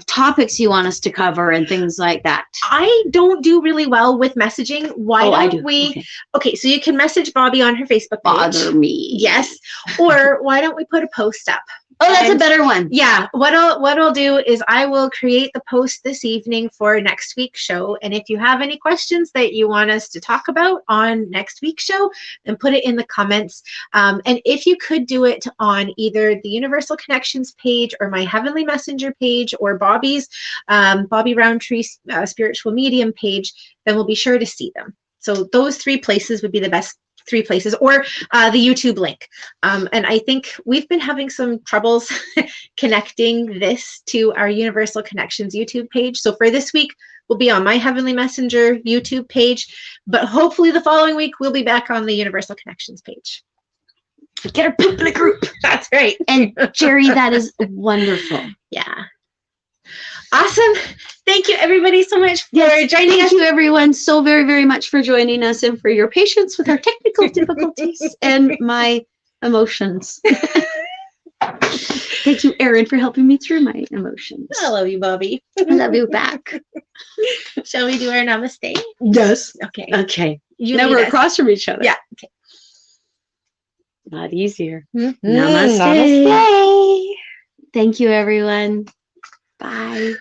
topics you want us to cover and things like that. I don't do really well with messaging. Why don't we? Okay, so you can message Bobbi on her Facebook page. Bother me. Yes. Or why don't we put a post up? Oh, that's a better one. Yeah. What I'll do is I will create the post this evening for next week's show. And if you have any questions that you want us to talk about on next week's show, then put it in the comments. And if you could do it on either the Universal Connections page or my Heavenly Messenger page or Bobbi's, Bobbi Rowntree Spiritual Medium page, then we'll be sure to see them. So those 3 places would be the best 3 places, or the YouTube link. And I think we've been having some troubles connecting this to our Universal Connections YouTube page. So for this week, we'll be on my Heavenly Messenger YouTube page, but hopefully the following week, we'll be back on the Universal Connections page. Get our poop in a group. That's right. And Jerry, that is wonderful. Yeah. Awesome. Thank you, everybody, so much for joining us. Thank you, everyone, so very, very much for joining us and for your patience with our technical difficulties and my emotions. Thank you, Erin, for helping me through my emotions. I love you, Bobbi. I love you back. Shall we do our namaste? Yes. Okay. Okay. Now we're across from each other. Yeah. Okay. A lot easier. Namaste. Namaste. Thank you, everyone. Bye.